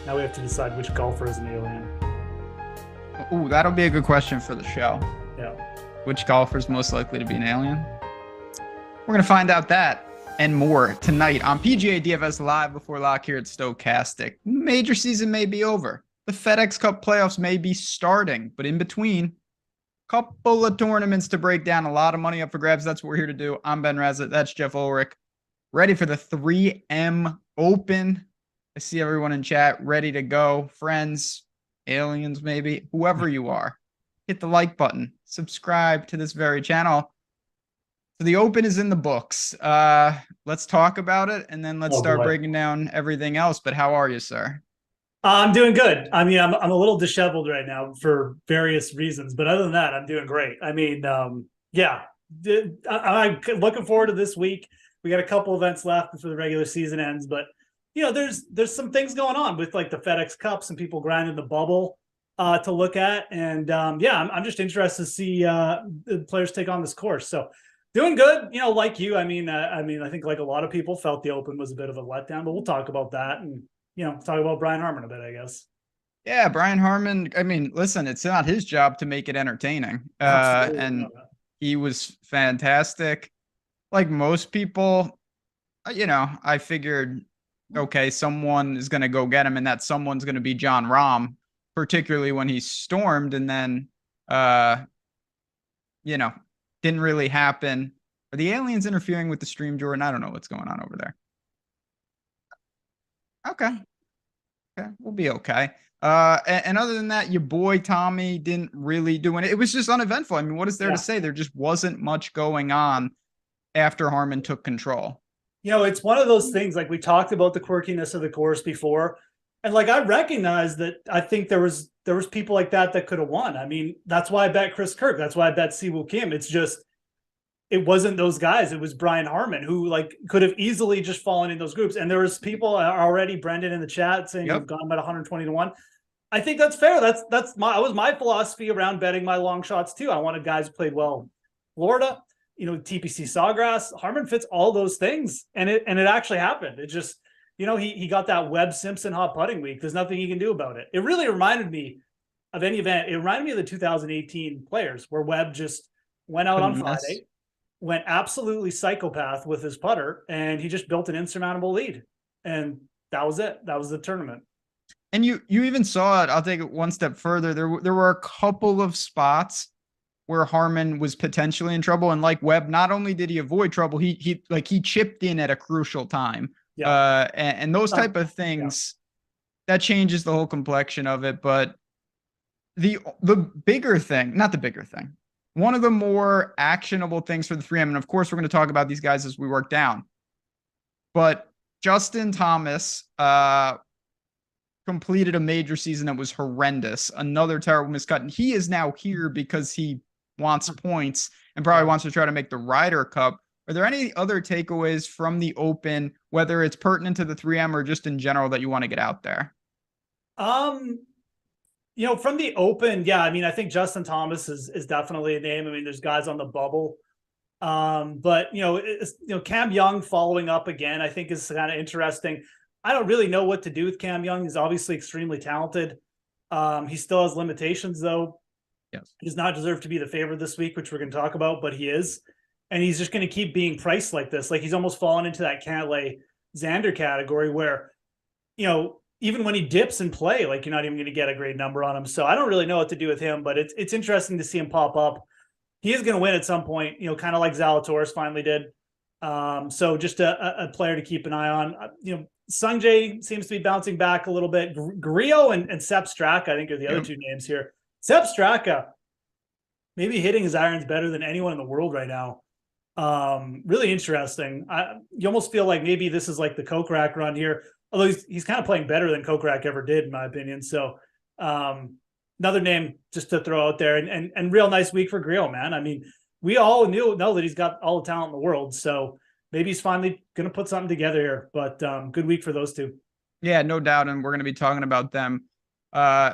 Now we have to decide which golfer is an alien. Ooh, that'll be a good question for the show. Yeah. Which golfer is most likely to be an alien? We're going to find out that and more tonight on PGA DFS Live before lock here at Stokastic. Major season may be over. The FedEx Cup playoffs may be starting, but in between, couple of tournaments to break down, a lot of money up for grabs. That's what we're here to do. I'm Ben Rasa. That's Geoff Ulrich. Ready for the 3M Open. I see everyone in chat ready to go. Friends, aliens, maybe, whoever you are, hit the like button. Subscribe to this very channel. So the Open is in the books. Let's talk about it, and then let's start breaking down everything else. But how are you, sir? I'm doing good. I mean, I'm a little disheveled right now for various reasons, but other than that, I'm doing great. I mean, yeah, I'm looking forward to this week. We got a couple events left before the regular season ends, but you know, there's some things going on with like the FedEx Cup, some people grinding the bubble to look at, and yeah, I'm just interested to see the players take on this course. So doing good, you know, like you. I mean, I think like a lot of people felt the Open was a bit of a letdown, but we'll talk about that and, you know, talk about Brian Harman a bit, I guess. Yeah, Brian Harman. I mean, listen, it's not his job to make it entertaining. And he was fantastic. Like most people, you know, I figured, okay, someone is going to go get him, and that someone's going to be Jon Rahm, particularly when he stormed, and then, you know, didn't really happen. Are the aliens interfering with the stream, Jordan? I don't know what's going on over there. Okay. Okay, we'll be okay. And other than that, your boy Tommy didn't really do it. It was just uneventful. I mean, what is there to say? There just wasn't much going on after Harman took control. You know, it's one of those things, like we talked about the quirkiness of the course before. And like I recognize that I think there was people like that could have won. I mean, that's why I bet Chris Kirk. That's why I bet Siwoo Kim. It's just it wasn't those guys. It was Brian Harman, who like could have easily just fallen in those groups. And there was people already, Brendan in the chat, saying you've gone about 120 to 1. I think that's fair. That was my philosophy around betting my long shots too. I wanted guys who played well. Florida, you know, TPC Sawgrass, Harman fits all those things, and it actually happened. It just, you know, he got that Webb Simpson hot putting week. There's nothing he can do about it. It really reminded me of any event. It reminded me of the 2018 Players, where Webb just went out on Friday, went absolutely psychopath with his putter, and he just built an insurmountable lead. And that was it. That was the tournament. And you even saw it. I'll take it one step further. There were a couple of spots where Harman was potentially in trouble, and like Webb, not only did he avoid trouble, he chipped in at a crucial time. Yeah. And those type of things, that changes the whole complexion of it. But the bigger thing, not the bigger thing, one of the more actionable things for the 3M, and of course we're going to talk about these guys as we work down, but Justin Thomas completed a major season that was horrendous, another terrible miscut, and he is now here because he wants points and probably wants to try to make the Ryder Cup. Are there any other takeaways from the Open, whether it's pertinent to the 3M or just in general, that you want to get out there? You know, from the Open, yeah, I mean, I think Justin Thomas is definitely a name. I mean, there's guys on the bubble. But Cam Young following up again, I think is kind of interesting. I don't really know what to do with Cam Young. He's obviously extremely talented. He still has limitations, though. Yes. He does not deserve to be the favorite this week, which we're going to talk about, but he is. And he's just going to keep being priced like this. Like, he's almost fallen into that Cantlay Xander category where, you know, even when he dips in play, like, you're not even going to get a great number on him. So I don't really know what to do with him, but it's interesting to see him pop up. He is going to win at some point, you know, kind of like Zalatoris finally did. So just a player to keep an eye on. You know, Sungjae seems to be bouncing back a little bit. Grillo and Sepp Straka, I think, are the other two names here. Sepp Straka, maybe hitting his irons better than anyone in the world right now. Really interesting. You almost feel like maybe this is like the Kokrak run here, although he's kind of playing better than Kokrak ever did, in my opinion. So another name just to throw out there, and real nice week for Grillo, man. I mean, we all know that he's got all the talent in the world. So maybe he's finally going to put something together here, but good week for those two. Yeah, no doubt. And we're going to be talking about them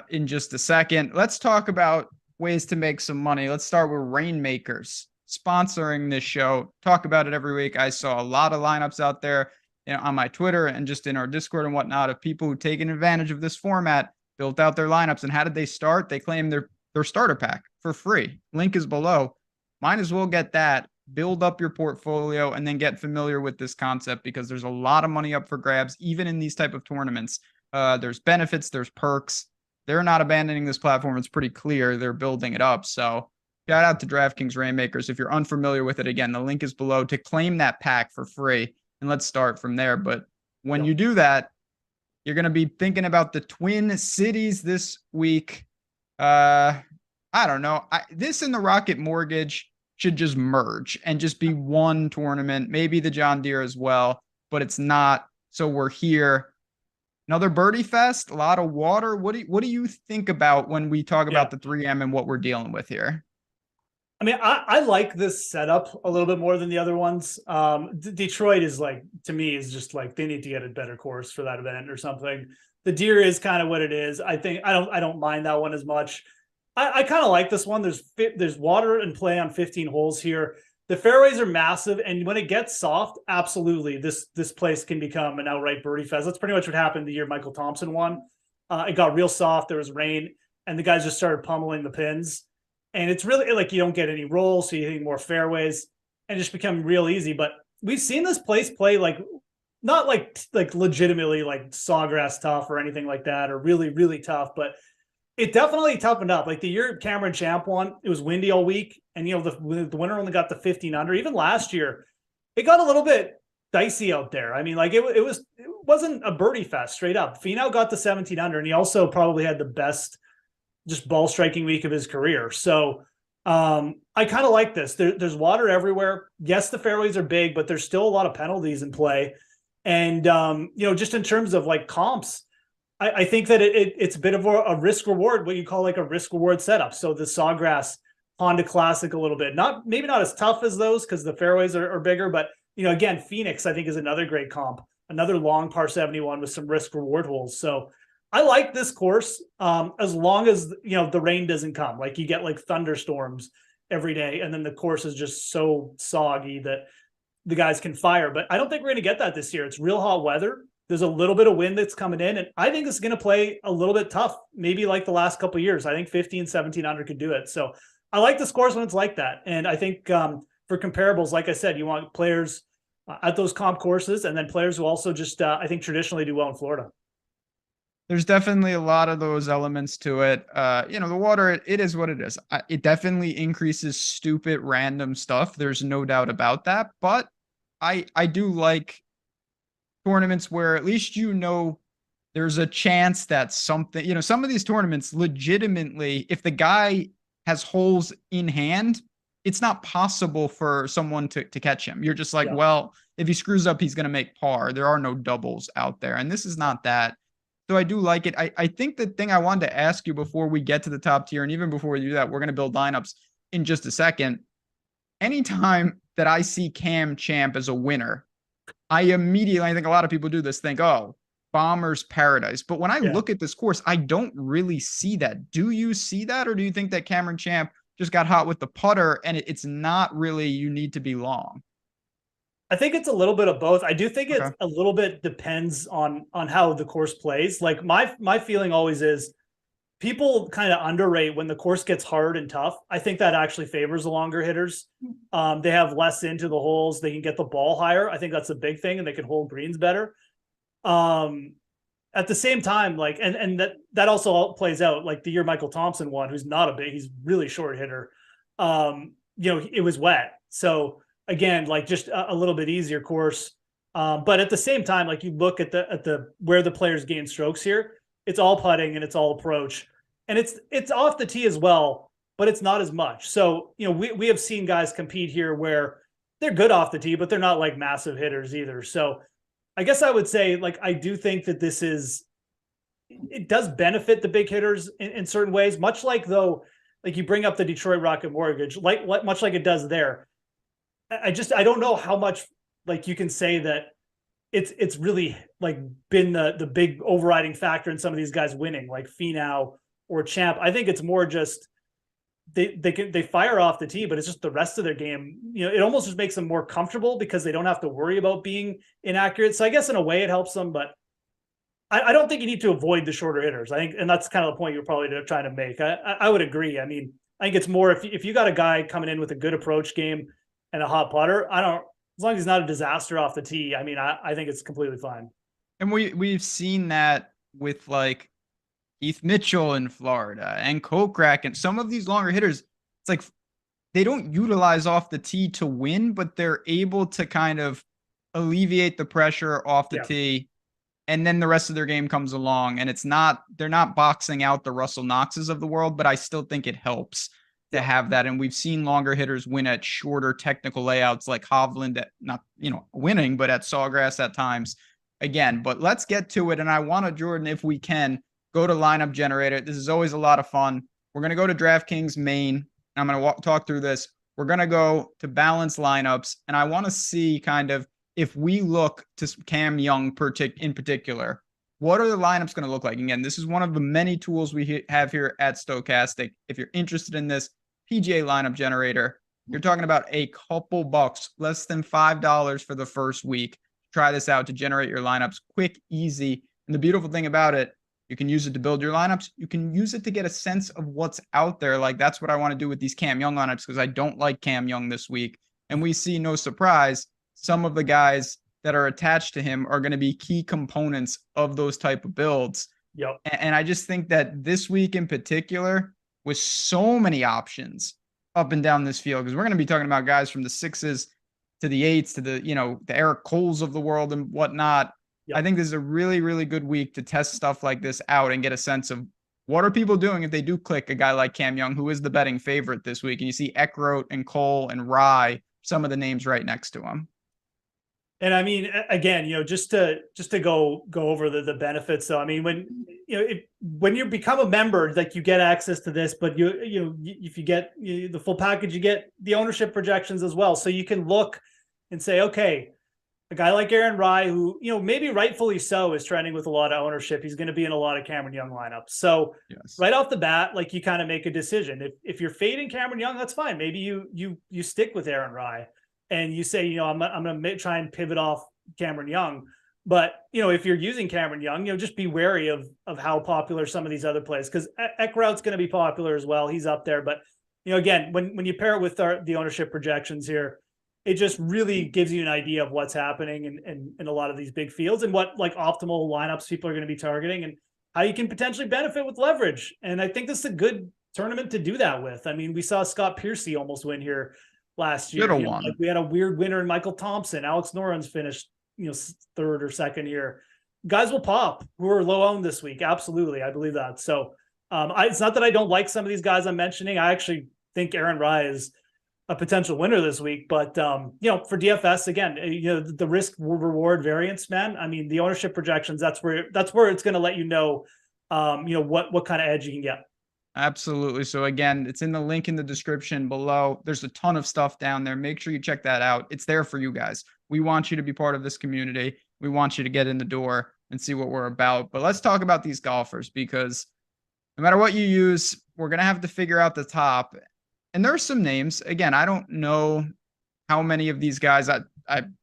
in just a second. Let's talk about ways to make some money. Let's start with Reignmakers sponsoring this show. Talk about it every week. I saw a lot of lineups out there. on my Twitter and just in our Discord and whatnot of people who taken advantage of this format, built out their lineups. And how did they start? They claim their starter pack for free. Link is below. Might as well get that, build up your portfolio, and then get familiar with this concept, because there's a lot of money up for grabs, even in these type of tournaments. There's benefits, there's perks. They're not abandoning this platform. It's pretty clear they're building it up. So shout out to DraftKings Reignmakers. If you're unfamiliar with it, again, the link is below to claim that pack for free. And let's start from there. But when you do that, you're going to be thinking about the Twin Cities this week. I don't know. This and the Rocket Mortgage should just merge and just be one tournament. Maybe the John Deere as well, but it's not. So we're here. Another birdie fest, a lot of water. What do you think about when we talk about the 3M and what we're dealing with here? I mean, I like this setup a little bit more than the other ones. Detroit is like, to me, is just like they need to get a better course for that event or something. The Deer is kind of what it is. I think I don't mind that one as much. I kind of like this one. There's water and play on 15 holes here. The fairways are massive, and when it gets soft, absolutely, this place can become an outright birdie fest. That's pretty much what happened the year Michael Thompson won. It got real soft. There was rain, and the guys just started pummeling the pins. And it's really like you don't get any rolls, so you hit more fairways, and just become real easy. But we've seen this place play like not like legitimately like sawgrass tough or anything like that, or really, really tough, but it definitely toughened up. Like the year Cameron Champ won, it was windy all week, and the winner only got the 15 under. Even last year, it got a little bit dicey out there. I mean, like it wasn't a birdie fest straight up. Finau got the 17 under, and he also probably had the best just ball striking week of his career. So I kind of like this. There's water everywhere. Yes, the fairways are big, but there's still a lot of penalties in play. And just in terms of like comps, I think that it's a bit of a risk reward, what you call like a risk reward setup. So the Sawgrass Honda Classic a little bit, maybe not as tough as those because the fairways are bigger, but again, Phoenix I think is another great comp, another long par 71 with some risk reward holes. So I like this course as long as the rain doesn't come. Like you get like thunderstorms every day, and then the course is just so soggy that the guys can fire. But I don't think we're going to get that this year. It's real hot weather. There's a little bit of wind that's coming in, and I think it's going to play a little bit tough, maybe like the last couple of years. I think 15, 17 under could do it. So I like this course when it's like that. And I think for comparables, like I said, you want players at those comp courses, and then players who also just, I think, traditionally do well in Florida. There's definitely a lot of those elements to it. The water, it is what it is. It definitely increases stupid random stuff. There's no doubt about that. But I do like tournaments where at least there's a chance that something, some of these tournaments legitimately, if the guy has holes in hand, it's not possible for someone to catch him. You're just like, well, if he screws up, he's going to make par. There are no doubles out there. And this is not that. So I do like it. I think the thing I wanted to ask you before we get to the top tier, and even before we do that, we're going to build lineups in just a second. Anytime that I see Cam Champ as a winner, I think a lot of people do this, think, oh, Bomber's Paradise. But when I look at this course, I don't really see that. Do you see that? Or do you think that Cameron Champ just got hot with the putter and it's not really you need to be long? I think it's a little bit of both. I do think it's a little bit depends on how the course plays. Like my feeling always is people kind of underrate when the course gets hard and tough. I think that actually favors the longer hitters. They have less into the holes. They can get the ball higher. I think that's a big thing, and they can hold greens better. At the same time, like, and that also plays out like the year Michael Thompson won, who's he's really short hitter. It was wet. So again, like just a little bit easier course. But at the same time, like you look at the where the players gain strokes here, it's all putting and it's all approach, and it's off the tee as well, but it's not as much. So, we have seen guys compete here where they're good off the tee, but they're not like massive hitters either. So I guess I would say, like, I do think that it does benefit the big hitters in certain ways, much like though, like you bring up the Detroit Rocket Mortgage, much like it does there. I don't know how much like you can say that it's really like been the big overriding factor in some of these guys winning, like Finau or Champ. I think it's more just they fire off the tee, but it's just the rest of their game. It almost just makes them more comfortable because they don't have to worry about being inaccurate. So I guess in a way it helps them, but I don't think you need to avoid the shorter hitters. I think, and that's kind of the point you're probably trying to make. I would agree. I mean, I think it's more if you got a guy coming in with a good approach game and a hot putter, as long as he's not a disaster off the tee, I mean, I think it's completely fine. And we've seen that with like Keith Mitchell in Florida and Kokrak and some of these longer hitters. It's like they don't utilize off the tee to win, but they're able to kind of alleviate the pressure off the tee. And then the rest of their game comes along, and they're not boxing out the Russell Knoxes of the world, but I still think it helps to have that. And we've seen longer hitters win at shorter technical layouts like Hovland at not, winning, but at Sawgrass at times again. But let's get to it. And I want to, Jordan, if we can, go to lineup generator. This is always a lot of fun. We're going to go to DraftKings main. I'm going to talk through this. We're going to go to balance lineups. And I want to see kind of, if we look to Cam Young in particular, what are the lineups going to look like? Again, this is one of the many tools we have here at Stokastic. If you're interested in this PGA lineup generator, you're talking about a couple bucks, less than $5 for the first week. Try this out to generate your lineups quick, easy. And the beautiful thing about it, you can use it to build your lineups. You can use it to get a sense of what's out there. Like that's what I want to do with these Cam Young lineups because I don't like Cam Young this week. And we see, no surprise, some of the guys that are attached to him are going to be key components of those type of builds. Yep. And I just think that this week in particular, with so many options up and down this field, because we're going to be talking about guys from the 6s to the 8s to the, the Eric Coles of the world and whatnot. Yep. I think this is a really, really good week to test stuff like this out and get a sense of what are people doing if they do click a guy like Cam Young, who is the betting favorite this week. And you see Eckroat and Cole and Rye, some of the names right next to him. And I mean, again, just to go over the benefits. So I mean, when you become a member, like you get access to this, but if you get the full package, you get the ownership projections as well. So you can look and say, okay, a guy like Aaron Rye, who maybe rightfully so is trending with a lot of ownership, he's going to be in a lot of Cameron Young lineups. So right off the bat, like you kind of make a decision. If you're fading Cameron Young, that's fine. Maybe you stick with Aaron Rye. And you say, I'm going to try and pivot off Cameron Young. But, if you're using Cameron Young, just be wary of how popular some of these other plays, because Eckroat's going to be popular as well. He's up there. But, again, when you pair it with the ownership projections here, it just really gives you an idea of what's happening in a lot of these big fields and what like optimal lineups people are going to be targeting and how you can potentially benefit with leverage. And I think this is a good tournament to do that with. I mean, we saw Scott Piercy almost win here last year. Like we had a weird winner in Michael Thompson. Alex Noren's finished, third or second here. Guys will pop who are low owned this week. Absolutely. I believe that. So it's not that I don't like some of these guys I'm mentioning. I actually think Aaron Rye is a potential winner this week, but for DFS, again, the risk reward variance, man. I mean, the ownership projections, that's where it's going to let what kind of edge you can get. Absolutely. So again, it's in the link in the description below. There's a ton of stuff down there. Make sure you check that out. It's there for you guys. We want you to be part of this community. We want you to get in the door and see what we're about. But let's talk about these golfers, because no matter what you use, we're going to have to figure out the top. And there are some names. Again, I don't know how many of these guys, I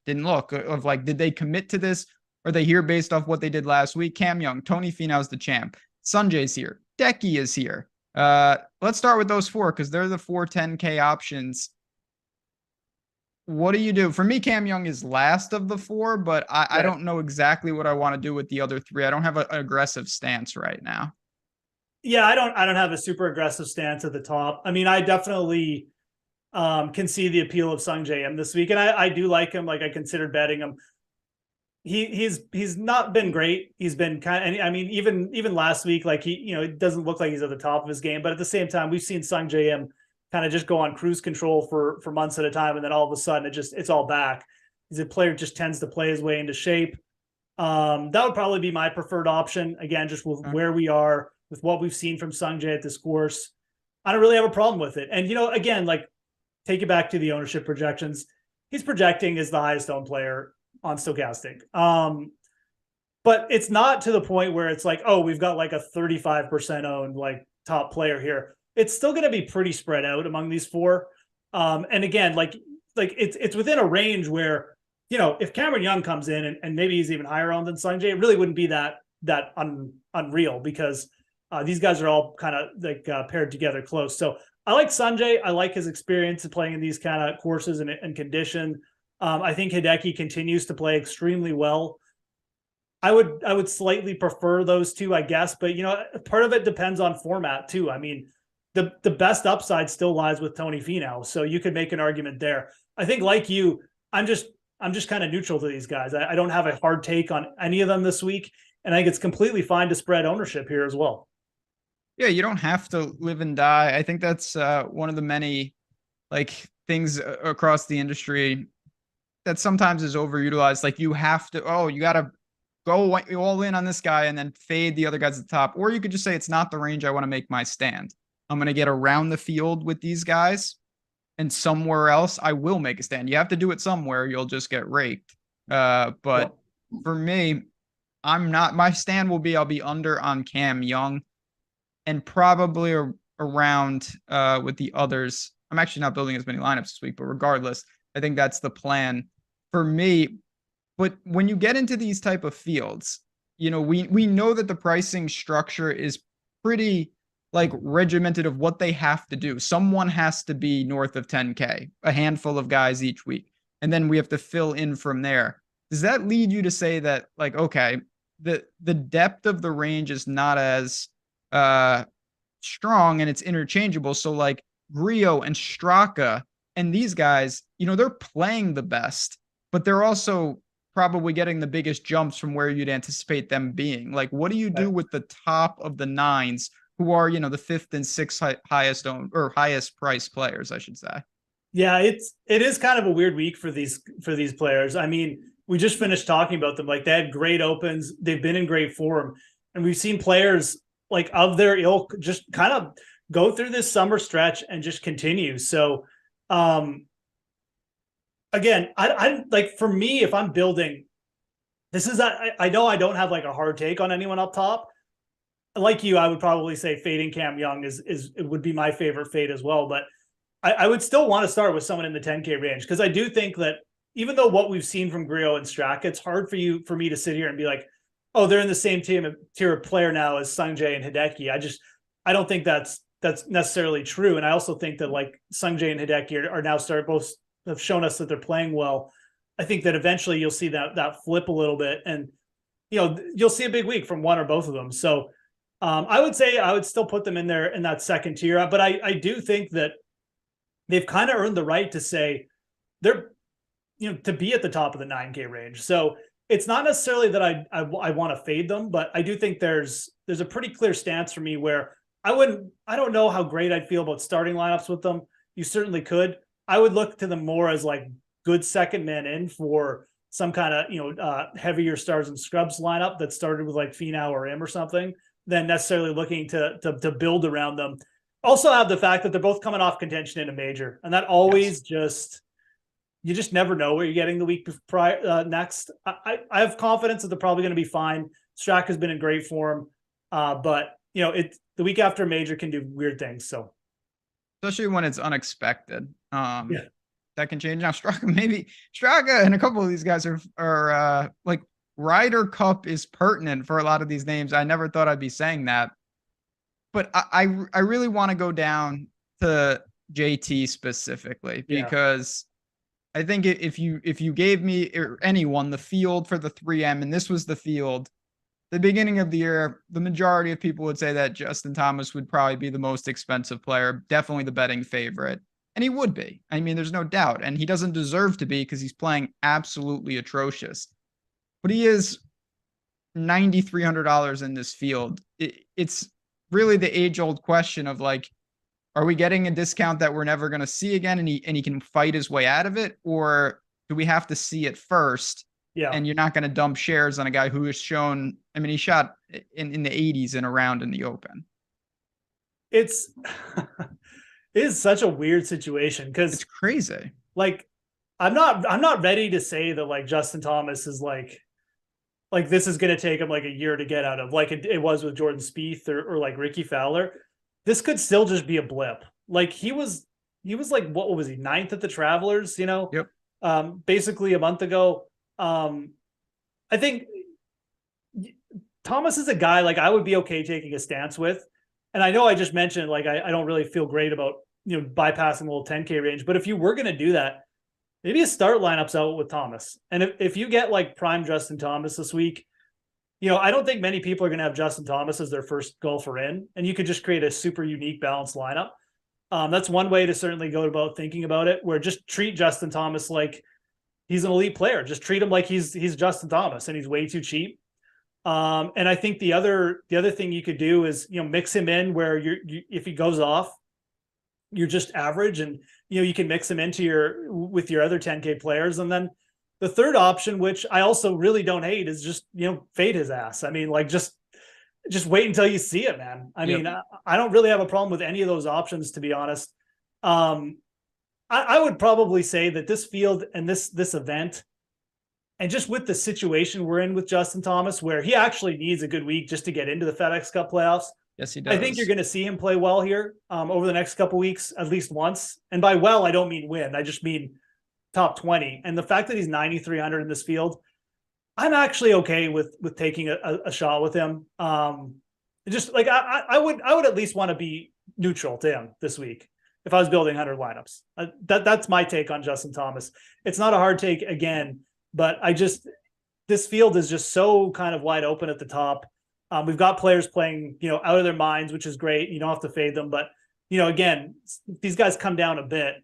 didn't look, of like, did they commit to this? Are they here based off what they did last week? Cam Young, Tony Finau's the champ. Sanjay's here. Decky is here. Let's start with those four because they're the 4 10K options. What do you do? For me, Cam Young is last of the 4, but I don't know exactly what I want to do with the other 3. I don't have an aggressive stance right now. Yeah, I don't have a super aggressive stance at the top. I mean, I definitely can see the appeal of Sung J M this week, and I do like him. Like I considered betting him. He's not been great. He's been kind of, I mean, even last week, like it doesn't look like he's at the top of his game, but at the same time, we've seen Sung J M kind of just go on cruise control for months at a time. And then all of a sudden it's all back. He's a player who just tends to play his way into shape. That would probably be my preferred option. Again, just with where we are, with what we've seen from Sung J at this course, I don't really have a problem with it. And, again, like take it back to the ownership projections. He's projecting as the highest owned player on Stokastic. But it's not to the point where it's like, oh, we've got like a 35% owned like top player here. it's still going to be pretty spread out among these four. And again, like it's within a range where, if Cameron Young comes in and maybe he's even higher on than Sungjae, it really wouldn't be that unreal, because these guys are all kind of like paired together close. So I like Sungjae. I like his experience of playing in these kind of courses and condition. I think Hideki continues to play extremely well. I would slightly prefer those two, I guess, but part of it depends on format too. I mean, the best upside still lies with Tony Finau, so you could make an argument there. I think, like you, I'm just kind of neutral to these guys. I don't have a hard take on any of them this week, and I think it's completely fine to spread ownership here as well. Yeah, you don't have to live and die. I think that's one of the many things across the industry that sometimes is overutilized. Like, you have to, you got to go all in on this guy and then fade the other guys at the top. Or you could just say, it's not the range I want to make my stand. I'm going to get around the field with these guys, and somewhere else I will make a stand. You have to do it somewhere. You'll just get raked. But for me, my stand will be, I'll be under on Cam Young, and probably around with the others. I'm actually not building as many lineups this week, but regardless, I think that's the plan for me. But when you get into these type of fields, we know that the pricing structure is pretty regimented of what they have to do. Someone has to be north of 10K, a handful of guys each week, and then we have to fill in from there. Does that lead you to say that, okay, the depth of the range is not as strong and it's interchangeable? So Grillo and Straka and these guys, they're playing the best, but they're also probably getting the biggest jumps from where you'd anticipate them being. What do you do with the top of the nines, who are, the fifth and sixth highest owned or highest priced players, I should say? Yeah, it is kind of a weird week for these players. I mean, we just finished talking about them. They had great opens. They've been in great form, and we've seen players of their ilk just kind of go through this summer stretch and just continue. So, again, I for me, if I'm building, I know I don't have a hard take on anyone up top. Like you, I would probably say fading Cam Young it would be my favorite fade as well. But I would still want to start with someone in the 10K range, because I do think that even though what we've seen from Grillo and Straka, it's hard for me to sit here and be like, oh, they're in the same tier of player now as Sungjae and Hideki. I don't think that's necessarily true. And I also think that Sungjae and Hideki are now both have shown us that they're playing well. I think that eventually you'll see that flip a little bit, and you'll see a big week from one or both of them. So I would say I would still put them in there in that second tier, but I do think that they've kind of earned the right to say they're, to be at the top of the 9K range. So it's not necessarily that I want to fade them, but I do think there's a pretty clear stance for me where I don't know how great I'd feel about starting lineups with them. You certainly could. I would look to them more as good second man in for some kind of, heavier stars and scrubs lineup that started with Finau or him or something, than necessarily looking to build around them. Also have the fact that they're both coming off contention in a major, and that always you just never know where you're getting the week prior next. I have confidence that they're probably going to be fine. Straka's been in great form, but the week after a major can do weird things. So, especially when it's unexpected, that can change. Now, Straka and a couple of these guys are Ryder Cup is pertinent for a lot of these names. I never thought I'd be saying that, but I really want to go down to JT specifically, because I think if you gave me or anyone the field for the 3M, and this was the field, the beginning of the year, the majority of people would say that Justin Thomas would probably be the most expensive player, definitely the betting favorite. And he would be. I mean, there's no doubt. And he doesn't deserve to be, because he's playing absolutely atrocious. But he is $9,300 in this field. It's really the age-old question of are we getting a discount that we're never going to see again, and he can fight his way out of it, or do we have to see it first? Yeah. And you're not going to dump shares on a guy who has shown. I mean, he shot in the 80s in a round in the Open. It is such a weird situation, because it's crazy. I'm not ready to say that Justin Thomas is this is going to take him a year to get out of, it was with Jordan Spieth or Ricky Fowler. this could still just be a blip. Like he was like, what was he, ninth at the Travelers, Yep. Basically a month ago. I think Thomas is a guy like I would be okay taking a stance with. And I know I just mentioned like I don't really feel great about bypassing the little 10K range, but if you were going to do that, maybe a start lineups out with Thomas. And if you get like prime Justin Thomas this week, I don't think many people are going to have Justin Thomas as their first golfer in, and you could just create a super unique balanced lineup. That's one way to certainly go about thinking about it, where just treat Justin Thomas like he's an elite player. Just treat him like he's Justin Thomas and he's way too cheap. And I think the other thing you could do is, mix him in where if he goes off, you're just average, and you can mix him into with your other 10K players. And then the third option, which I also really don't hate, is just fade his ass. I mean, like just wait until you see it, man. I mean, I don't really have a problem with any of those options, to be honest. I would probably say that this field and this event, and just with the situation we're in with Justin Thomas, where he actually needs a good week just to get into the FedEx Cup playoffs. Yes, he does. I think you're going to see him play well here over the next couple weeks, at least once. And by well, I don't mean win. I just mean top 20. And the fact that he's 9,300 in this field, I'm actually okay with taking a shot with him. Just like I would at least want to be neutral to him this week if I was building 100 lineups. That's my take on Justin Thomas. It's not a hard take again, but this field is just so kind of wide open at the top. We've got players playing, out of their minds, which is great. You don't have to fade them, but again, these guys come down a bit.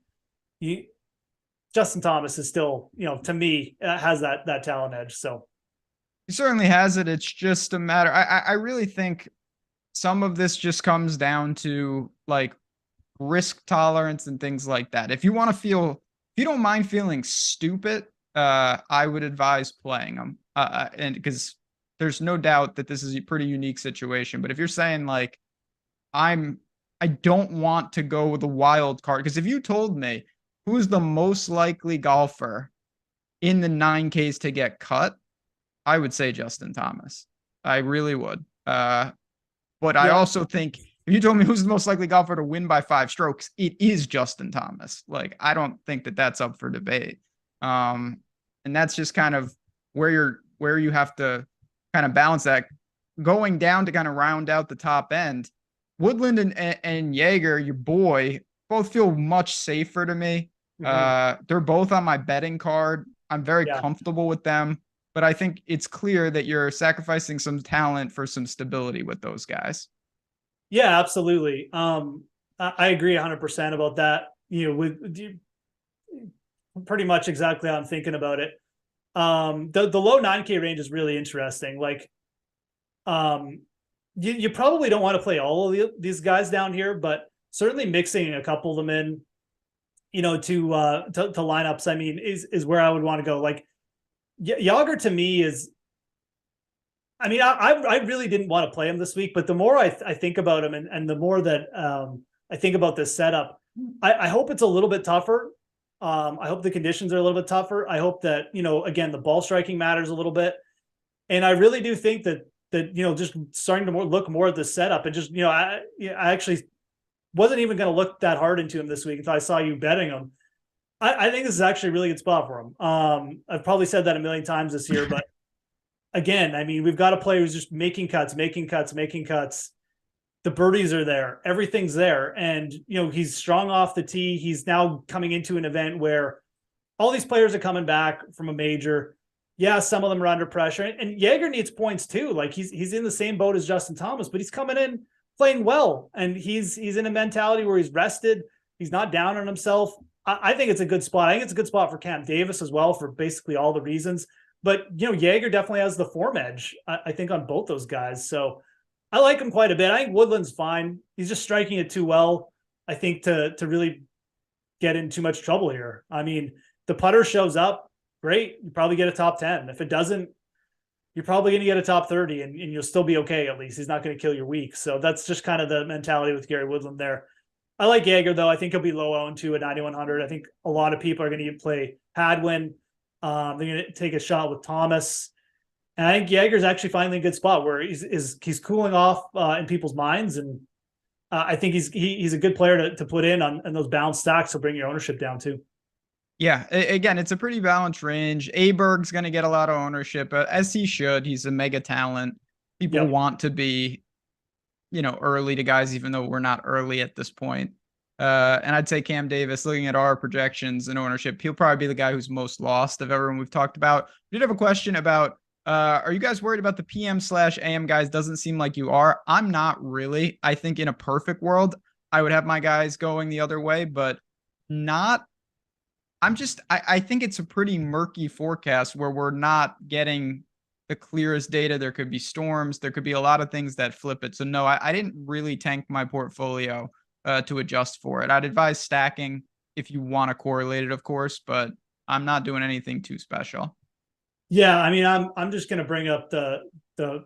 Justin Thomas is still, to me, has that talent edge. So he certainly has it. It's just a matter. I really think some of this just comes down to like risk tolerance and things like that. If you don't mind feeling stupid, I would advise playing them. And because there's no doubt that this is a pretty unique situation. But if you're saying like, I don't want to go with a wild card, because if you told me who's the most likely golfer in the 9Ks to get cut, I would say Justin Thomas. I really would. But I also think if you told me who's the most likely golfer to win by 5 strokes, it is Justin Thomas. Like, I don't think that that's up for debate. And that's just kind of where you have to kind of balance that. Going down to kind of round out the top end, Woodland and Jaeger, your boy, both feel much safer to me. They're both on my betting card. I'm very comfortable with them, but I think it's clear that you're sacrificing some talent for some stability with those guys. Yeah, absolutely. I agree 100% about that. With pretty much exactly how I'm thinking about it. The low 9K range is really interesting. Like, you probably don't want to play all of these guys down here, but certainly mixing a couple of them in, to lineups, I mean, is where I would want to go. Like, Yager to me is, I mean, I really didn't want to play him this week, but the more I think about him and the more that I think about this setup, I hope it's a little bit tougher. I hope the conditions are a little bit tougher. I hope that, again, the ball striking matters a little bit. And I really do think that just starting to look more at the setup and just, I actually wasn't even going to look that hard into him this week until I saw you betting him. I think this is actually a really good spot for him. I've probably said that a million times this year, but again, I mean, we've got a player who's just making cuts. The birdies are there. Everything's there. And, he's strong off the tee. He's now coming into an event where all these players are coming back from a major. Yeah, some of them are under pressure. And Jaeger needs points too. Like he's in the same boat as Justin Thomas, but he's coming in playing well. And he's in a mentality where he's rested. He's not down on himself. I think it's a good spot. I think it's a good spot for Cam Davis as well for basically all the reasons. But, Jaeger definitely has the form edge, I think, on both those guys. So I like him quite a bit. I think Woodland's fine. He's just striking it too well, I think, to really get in too much trouble here. I mean, the putter shows up, great. You probably get a top 10. If it doesn't, you're probably going to get a top 30 and you'll still be okay at least. He's not going to kill your week. So that's just kind of the mentality with Gary Woodland there. I like Jaeger, though. I think he'll be low owned too at 9,100. I think a lot of people are going to play Hadwin. They're going to take a shot with Thomas. And I think Jaeger's actually finally a good spot where he's cooling off in people's minds. And I think he's a good player to put in on those balanced stacks. To bring your ownership down too. Yeah, again, it's a pretty balanced range. Aberg's going to get a lot of ownership, as he should. He's a mega talent. People want to be, early to guys, even though we're not early at this point. And I'd say Cam Davis, looking at our projections and ownership, he'll probably be the guy who's most lost of everyone we've talked about. We did have a question about, are you guys worried about the PM/AM guys? Doesn't seem like you are. I'm not really. I think in a perfect world, I would have my guys going the other way, but not. I think it's a pretty murky forecast where we're not getting the clearest data. There could be storms. There could be a lot of things that flip it. So no, I didn't really tank my portfolio to adjust for it. I'd advise stacking if you want to correlate it, of course, but I'm not doing anything too special. Yeah, I mean, I'm just going to bring up the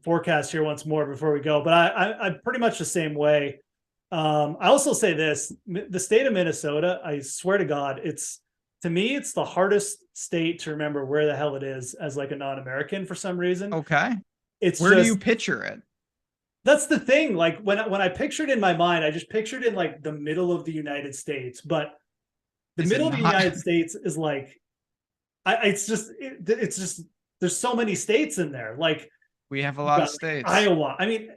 forecast here once more before we go, but I'm pretty much the same way. I also say this, the state of Minnesota, I swear to God, to me, it's the hardest state to remember where the hell it is as like a non-American for some reason. Okay. Where do you picture it? That's the thing. Like when I pictured in my mind, I just pictured in like the middle of the United States, but the middle of the United States is like, it's just, there's so many states in there. Like we have a lot of states. Iowa. I mean,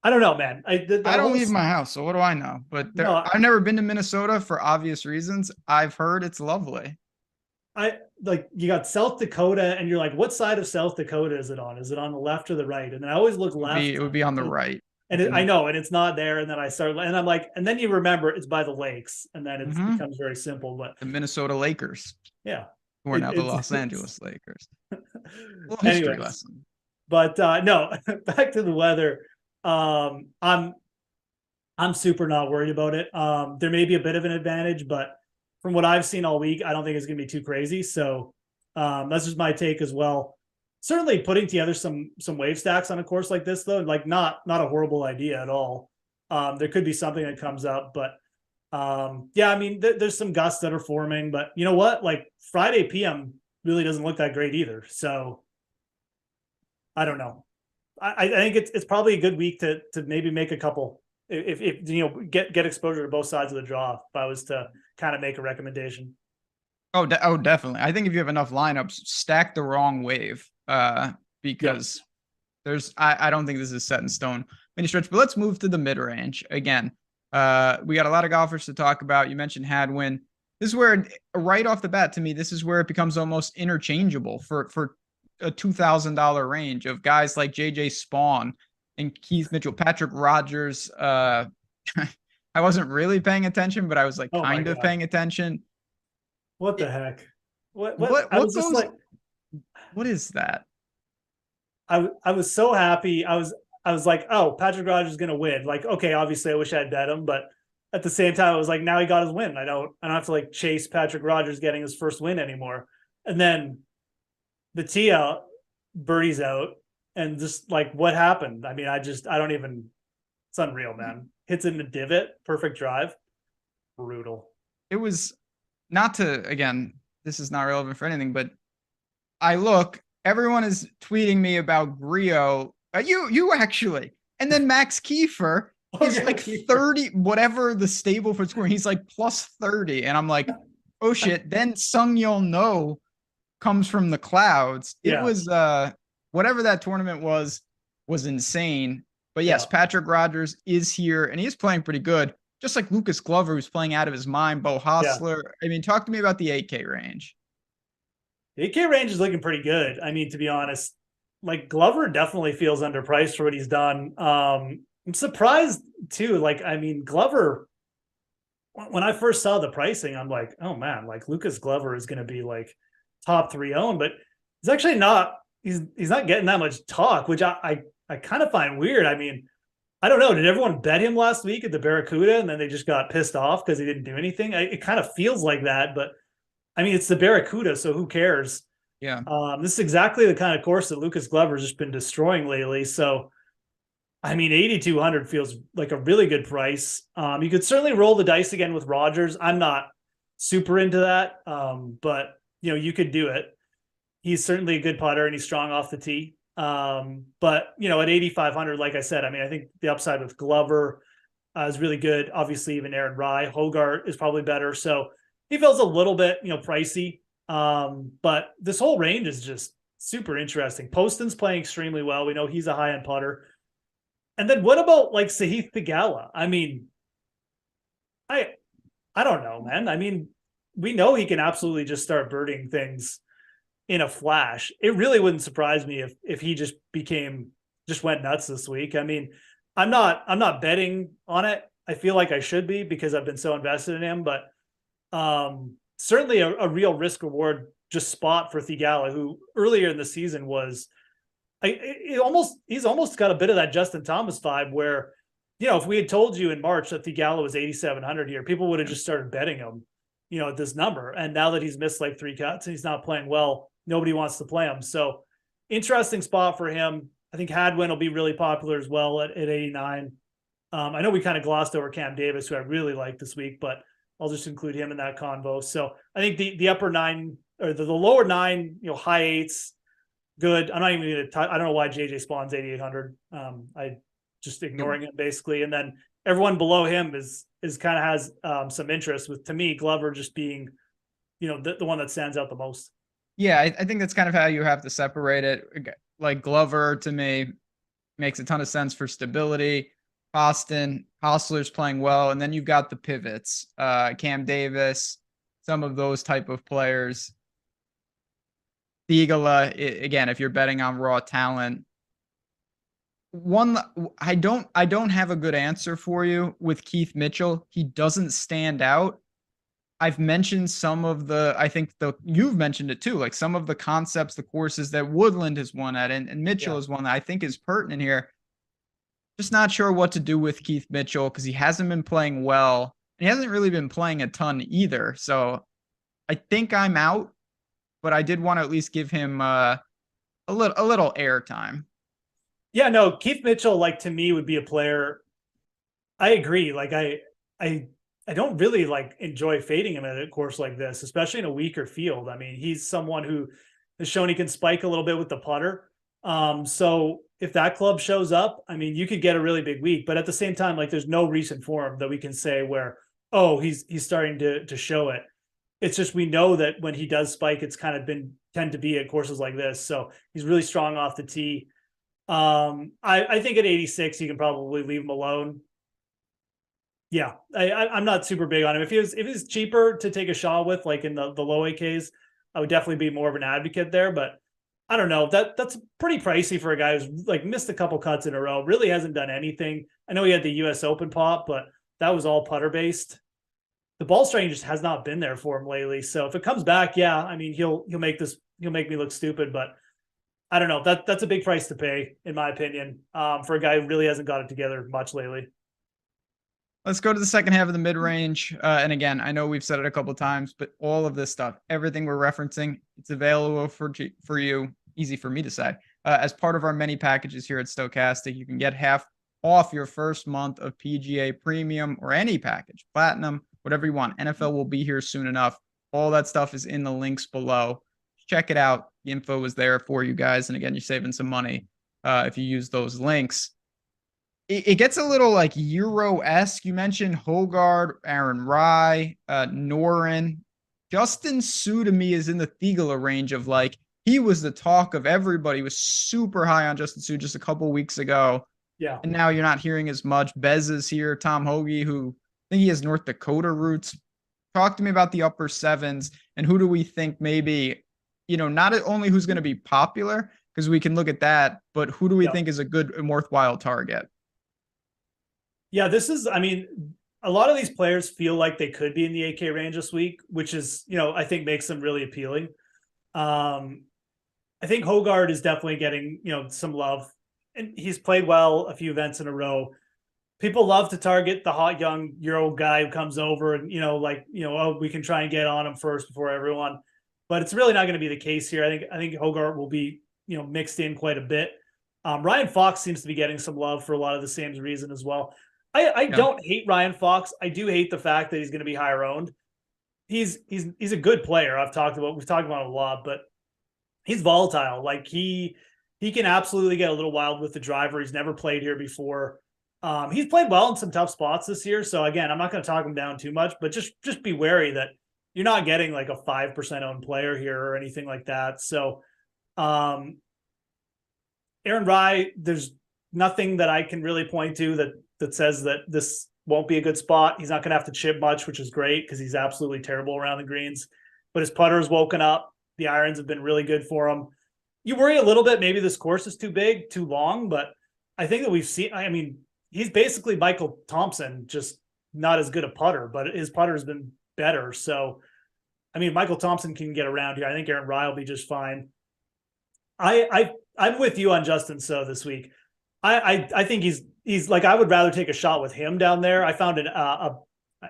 I don't know, man. I don't leave my house, so what do I know? But I've never been to Minnesota for obvious reasons. I've heard it's lovely. You got South Dakota, and you're like, what side of South Dakota is it on? Is it on the left or the right? And I always look left. It would be on the right. And I know, and it's not there. And then I start, and I'm like, and then you remember it's by the lakes, and then it becomes very simple. But the Minnesota Lakers, who are now the Los Angeles Lakers. Little history lesson. But no, back to the weather. I'm super not worried about it. There may be a bit of an advantage, but from what I've seen all week, I don't think it's going to be too crazy. So that's just my take as well. Certainly putting together some wave stacks on a course like this, though, like not a horrible idea at all. There could be something that comes up, but yeah, I mean, there's some gusts that are forming, but you know what? Like Friday PM really doesn't look that great either. So I don't know. I think it's probably a good week to maybe make a couple if get exposure to both sides of the draw. If I was to kind of make a recommendation. Oh, definitely. I think if you have enough lineups, stack the wrong wave because I don't think this is set in stone any stretch. But let's move to the mid range again. We got a lot of golfers to talk about. You mentioned Hadwin. This is where right off the bat, to me, this is where it becomes almost interchangeable for a $2,000 range of guys like JJ Spawn and Keith Mitchell, Patrick Rogers. I wasn't really paying attention, but I was like kind of paying attention. What the heck? What is that? I was so happy. I was like, oh, Patrick Rogers is gonna win. Like, okay, obviously I wish I had bet him, but at the same time, I was like, now he got his win. I don't have to like chase Patrick Rogers getting his first win anymore. And then the tee out, birdie's out, and just like what happened? I mean, it's unreal, man. Hits in the divot, perfect drive, brutal. It was again, this is not relevant for anything, but everyone is tweeting me about Griot. You actually, and then Max Kiefer is like 30, whatever the stable for scoring. He's like plus 30, and I'm like, oh shit. Then Sung Yul No comes from the clouds. It was whatever that tournament was insane. But yes, Patrick Rogers is here and he is playing pretty good. Just like Lucas Glover, who's playing out of his mind. Bo Hostler. I mean, talk to me about the 8K range. The 8K range is looking pretty good. I mean, to be honest, like Glover definitely feels underpriced for what he's done. I'm surprised too. Like, I mean, Glover, when I first saw the pricing, I'm like, oh man, like Lucas Glover is going to be like top 3 owned, but he's actually not. He's not getting that much talk, which I kind of find weird. I mean, I don't know. Did everyone bet him last week at the Barracuda and then they just got pissed off because he didn't do anything? It kind of feels like that, but I mean, it's the Barracuda, so who cares? Yeah. This is exactly the kind of course that Lucas Glover's just been destroying lately. So, I mean, 8,200 feels like a really good price. You could certainly roll the dice again with Rogers. I'm not super into that, but you could do it. He's certainly a good putter and he's strong off the tee. But at 8,500, like I said, I mean, I think the upside with Glover is really good. Obviously, even Aaron Rye, Hogart is probably better. So he feels a little bit, pricey. But this whole range is just super interesting. Poston's playing extremely well. We know he's a high-end putter. And then what about like Sahith Theegala? I mean, I don't know, man. I mean, we know he can absolutely just start birding things in a flash. It really wouldn't surprise me if he just went nuts this week. I mean, I'm not betting on it. I feel like I should be because I've been so invested in him, but certainly a real risk reward just spot for Theegala, who earlier in the season was he's almost got a bit of that Justin Thomas vibe where, if we had told you in March that Theegala was 8,700 here, people would have just started betting him, at this number. And now that he's missed like 3 cuts and he's not playing well, nobody wants to play him. So interesting spot for him. I think Hadwin will be really popular as well at 89. I know we kind of glossed over Cam Davis, who I really like this week, but I'll just include him in that convo. So I think the upper 9 or the lower 9, high 8s, good. I'm not even going to I don't know why JJ Spawn's 8,800. I just ignoring him basically. And then everyone below him is kind of has some interest with, to me, Glover just being, the one that stands out the most. Yeah, I think that's kind of how you have to separate it. Like Glover, to me, makes a ton of sense for stability. Hostler's playing well. And then you've got the pivots, Cam Davis, some of those type of players. Theegala, again, if you're betting on raw talent. I don't have a good answer for you with Keith Mitchell. He doesn't stand out. I've mentioned some of you've mentioned it too, like some of the concepts, the courses that Woodland has won at, and Mitchell is one that I think is pertinent here. Just not sure what to do with Keith Mitchell because he hasn't been playing well. And he hasn't really been playing a ton either. So I think I'm out, but I did want to at least give him a little airtime. Yeah, no, Keith Mitchell, like, to me, would be a player. I agree. Like, I don't really like enjoy fading him at a course like this, especially in a weaker field. I mean, he's someone who has shown he can spike a little bit with the putter. So if that club shows up, I mean, you could get a really big week. But at the same time, like, there's no recent form that we can say where, oh, he's starting to show it. It's just we know that when he does spike, it's kind of tend to be at courses like this. So he's really strong off the tee. I think at 86, you can probably leave him alone. Yeah, I'm not super big on him. If he's cheaper to take a shot with, like in the low AKs, I would definitely be more of an advocate there. But I don't know. That's pretty pricey for a guy who's like missed a couple cuts in a row. Really hasn't done anything. I know he had the U.S. Open pop, but that was all putter based. The ball striking just has not been there for him lately. So if it comes back, yeah, I mean he'll make me look stupid, but I don't know. That's a big price to pay, in my opinion, for a guy who really hasn't got it together much lately. Let's go to the second half of the mid-range. And again, I know we've said it a couple of times, but all of this stuff, everything we're referencing, it's available for you. Easy for me to say. As part of our many packages here at Stokastic, you can get half off your first month of PGA Premium or any package, Platinum, whatever you want. NFL will be here soon enough. All that stuff is in the links below. Check it out. The info is there for you guys. And again, you're saving some money if you use those links. It gets a little like Euro-esque. You mentioned Hogard, Aaron Rye, Norin. Justin Suh to me is in the Theegala range of like, he was the talk of everybody. Was super high on Justin Suh just a couple weeks ago. Yeah. And now you're not hearing as much. Bez is here. Tom Hoagie, who I think he has North Dakota roots. Talk to me about the upper sevens and who do we think maybe, not only who's going to be popular, because we can look at that, but who do we think is a good and worthwhile target? Yeah, I mean, a lot of these players feel like they could be in the AK range this week, which is, I think makes them really appealing. I think Hogard is definitely getting, some love, and he's played well a few events in a row. People love to target the hot young Euro guy who comes over and, oh, we can try and get on him first before everyone, but it's really not going to be the case here. I think Hogard will be, mixed in quite a bit. Ryan Fox seems to be getting some love for a lot of the same reason as well. I don't hate Ryan Fox. I do hate the fact that he's going to be higher owned. He's a good player. We've talked about him a lot, but he's volatile. Like he he can absolutely get a little wild with the driver. He's never played here before. He's played well in some tough spots this year. So again, I'm not going to talk him down too much, but just be wary that you're not getting like a 5% owned player here or anything like that. So Aaron Rye, there's nothing that I can really point to that says that this won't be a good spot. He's not going to have to chip much, which is great because he's absolutely terrible around the greens. But his putter has woken up. The irons have been really good for him. You worry a little bit, maybe this course is too big, too long, but I think that we've seen, I mean, he's basically Michael Thompson, just not as good a putter, but his putter has been better. So, I mean, Michael Thompson can get around here. I think Aaron Rye will be just fine. I'm with you on Justin So this week. I think he's like, I would rather take a shot with him down there. I found a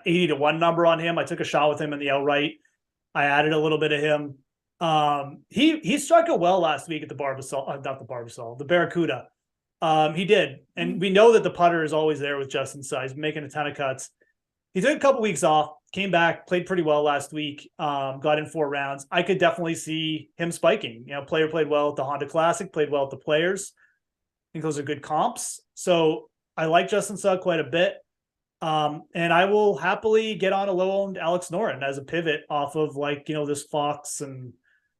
80-1 number on him. I took a shot with him in the outright. I added a little bit of him. He struck it well last week at the the Barracuda. He did. And we know that the putter is always there with Justin So. He's making a ton of cuts. He took a couple weeks off, came back, played pretty well last week, got in 4 rounds. I could definitely see him spiking. You know, player played well at the Honda Classic, played well at the Players. I think those are good comps. So I like Justin So quite a bit. And I will happily get on a low-owned Alex Noren as a pivot off of like, you know, this Fox and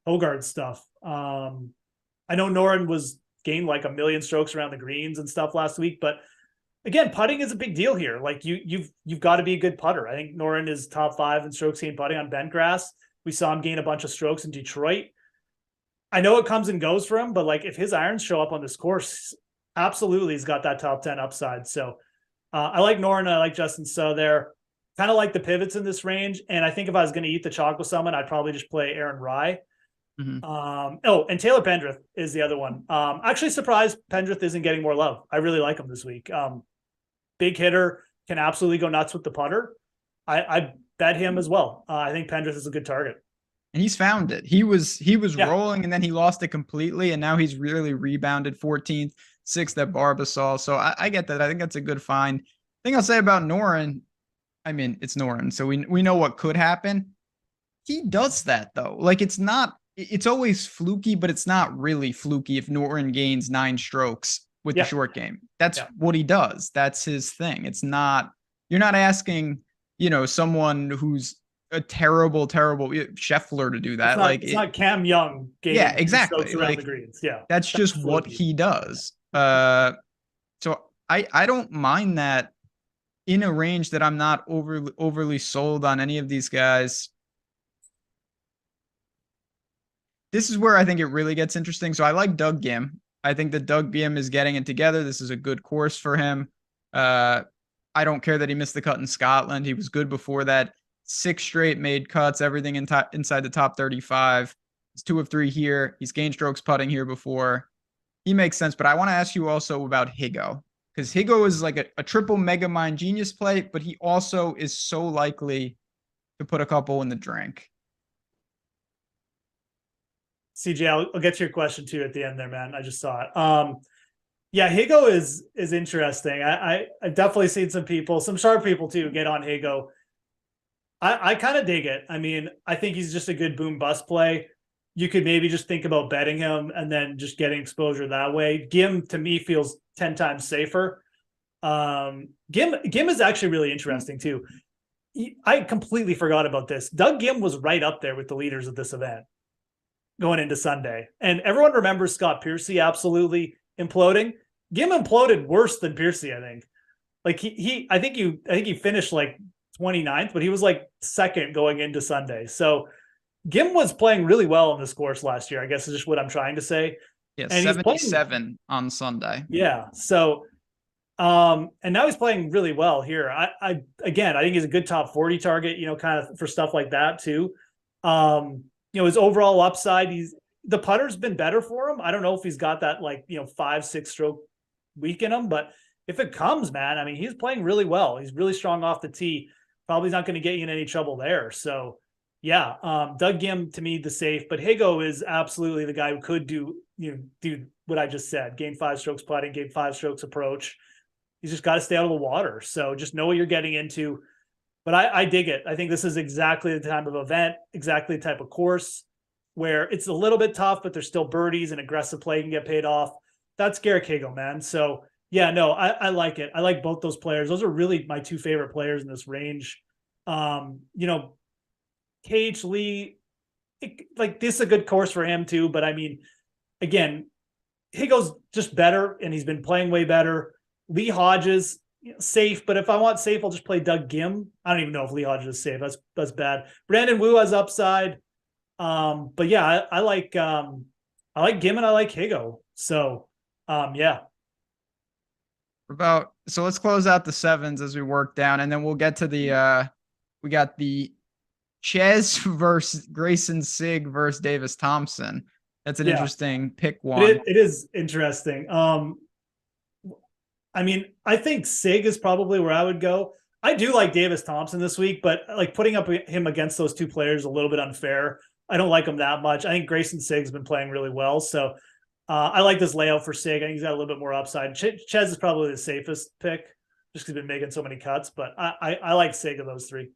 Hogard stuff. I know Noren was gained like 1 million strokes around the greens and stuff last week, but again, putting is a big deal here. Like you've got to be a good putter. I think Noren is top 5 in strokes gained putting on bent grass. We saw him gain a bunch of strokes in Detroit. I know it comes and goes for him, but like if his irons show up on this course, absolutely he's got that top 10 upside. So I like Noren. I like Justin So there. Kind of like the pivots in this range. And I think if I was going to eat the chalk with someone, I'd probably just play Aaron Rye. Mm-hmm. And Taylor Pendrith is the other one. Actually surprised Pendrith isn't getting more love. I really like him this week. Big hitter, can absolutely go nuts with the putter. I bet him as well. I think Pendrith is a good target. And he's found it. He was rolling and then he lost it completely. And now he's really rebounded 14th, 6th at Barbasol. So I get that. I think that's a good find. Thing I'll say about Noren, I mean, it's Noren, so we know what could happen. He does that though. Like it's always fluky, but it's not really fluky if Noren gains 9 strokes with the short game. That's what he does. That's his thing. It's not, you're not asking, you know, someone who's a terrible Scheffler to do that. It's not Cam Young. Yeah, exactly. Like, the greens. Yeah, that's just fluky. What he does. So I don't mind that in a range that I'm not overly sold on any of these guys. This is where I think it really gets interesting. So I like Doug Ghim. I think that Doug Ghim is getting it together. This is a good course for him. I don't care that he missed the cut in Scotland. He was good before that. 6 straight made cuts, everything inside the top 35. He's 2 of 3 here. He's gained strokes putting here before. He makes sense. But I want to ask you also about Higo, because Higo is like a triple mega mind genius play, but he also is so likely to put a couple in the drink. CJ, I'll get to your question too at the end there, man. I just saw it. Yeah, Higo is interesting. I've definitely seen some people, some sharp people too, get on Higo. I kind of dig it. I mean, I think he's just a good boom bust play. You could maybe just think about betting him and then just getting exposure that way. Ghim to me feels 10 times safer. Ghim is actually really interesting too. I completely forgot about this. Doug Ghim was right up there with the leaders of this event going into Sunday. And everyone remembers Scott Piercy absolutely imploding. Ghim imploded worse than Piercy, I think. Like I think he finished like 29th, but he was like 2nd going into Sunday. So Ghim was playing really well on this course last year, I guess is just what I'm trying to say. Yeah, and 77 on Sunday. Yeah. So and now he's playing really well here. I think he's a good top 40 target, you know, kind of for stuff like that too. You know, his overall upside, the putter's been better for him. I don't know if he's got that like, you know, 5-6 stroke week in him, but if it comes, man, I mean, he's playing really well. He's really strong off the tee. Probably not going to get you in any trouble there. So yeah, Doug Ghim to me, the safe, but Higo is absolutely the guy who could do what I just said. Gain 5 strokes putting, gain 5 strokes approach. He's just got to stay out of the water. So just know what you're getting into. But I dig it. I think this is exactly the type of event, exactly the type of course. where it's a little bit tough, but there's still birdies and aggressive play can get paid off. That's Garrett Cagle, man. So yeah, no, I like it. I like both those players. Those are really my two favorite players in this range. You know, KH Lee, like this is a good course for him too. But I mean, again, Higgle's just better, and he's been playing way better. Lee Hodges, safe, but if I want safe, I'll just play Doug Gim. I don't even know if Lee Hodges is safe. That's bad. Brandon Wu has upside. But yeah, I like Gim and I like Higo. So yeah. So let's close out the sevens as we work down, and then we'll get to the we got the Ches versus Grayson Sig versus Davis Thompson. That's an interesting pick one. It is interesting. I mean, I think Sig is probably where I would go. I do like Davis Thompson this week, but like putting up him against those two players is a little bit unfair. I don't like him that much. I think Grayson Sig's been playing really well. So I like this layout for Sig. I think he's got a little bit more upside. Ches is probably the safest pick just because he's been making so many cuts, but I like Sig of those three.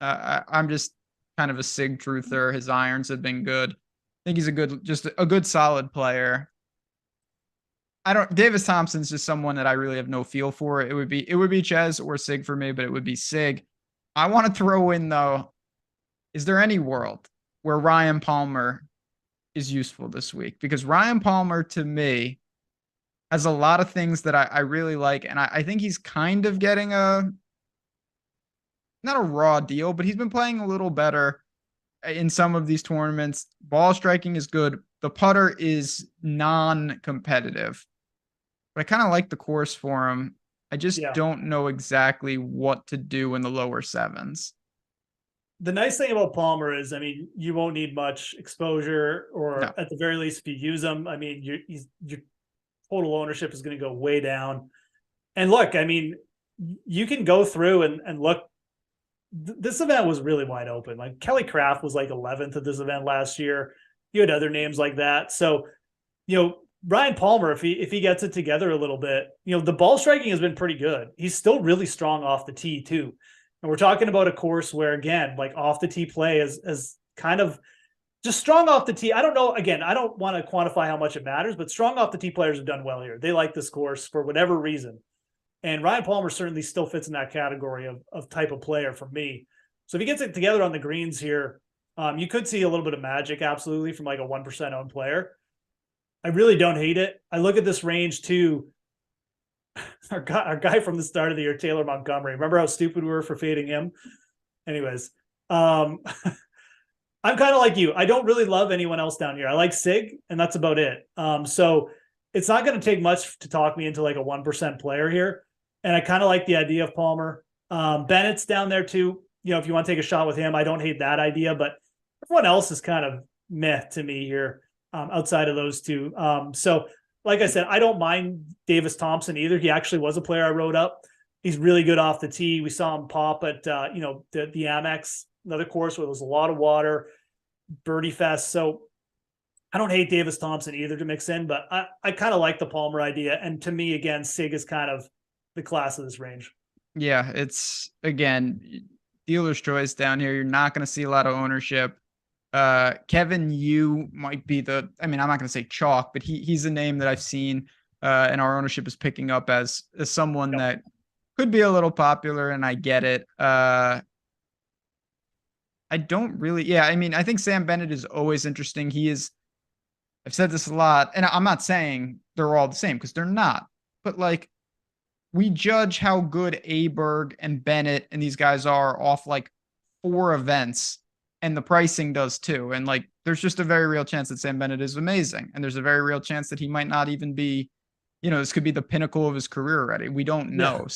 I'm just kind of a Sig truther. His irons have been good. I think he's just a good solid player. Davis Thompson's just someone that I really have no feel for. It would be Ches or Sig for me, but it would be Sig. I want to throw in though, is there any world where Ryan Palmer is useful this week? Because Ryan Palmer to me has a lot of things that I really like. And I think he's kind of getting not a raw deal, but he's been playing a little better in some of these tournaments. Ball striking is good. The putter is non-competitive, but I kind of like the course for him. I just don't know exactly what to do in the lower sevens. The nice thing about Palmer is, I mean, you won't need much exposure, or at the very least, if you use him, I mean, your total ownership is going to go way down. And look, I mean, you can go through and look. This event was really wide open. Like Kelly Craft was like 11th at this event last year. You had other names like that. So, you know, Ryan Palmer, if he gets it together a little bit, you know, the ball striking has been pretty good. He's still really strong off the tee too. And we're talking about a course where, again, like off the tee play is kind of just strong off the tee. I don't know. Again, I don't want to quantify how much it matters, but strong off the tee players have done well here. They like this course for whatever reason. And Ryan Palmer certainly still fits in that category of type of player for me. So if he gets it together on the greens here, you could see a little bit of magic, absolutely, from like a 1% owned player. I really don't hate it. I look at this range too. Our guy from the start of the year, Taylor Montgomery. Remember how stupid we were for fading him? Anyways, I'm kind of like you. I don't really love anyone else down here. I like Sig, and that's about it. So it's not going to take much to talk me into like a 1% player here. And I kind of like the idea of Palmer. Bennett's down there too. You know, if you want to take a shot with him, I don't hate that idea, but everyone else is kind of meh to me here outside of those two. So like I said, I don't mind Davis Thompson either. He actually was a player I wrote up. He's really good off the tee. We saw him pop at, you know, the Amex, another course where there was a lot of water, birdie fest. So I don't hate Davis Thompson either to mix in, but I kind of like the Palmer idea. And to me, again, Sig is kind of the class of this range. Yeah, it's, again, dealer's choice down here. You're not going to see a lot of ownership. Kevin Yu might be I'm not going to say chalk, but he's a name that I've seen and our ownership is picking up as someone that could be a little popular, and I get it. I don't really, I think Sam Bennett is always interesting. I've said this a lot, and I'm not saying they're all the same because they're not, but like, we judge how good Aberg and Bennett and these guys are off like 4 events, and the pricing does too. And like, there's just a very real chance that Sam Bennett is amazing. And there's a very real chance that he might not even be, you know, this could be the pinnacle of his career already. We don't know.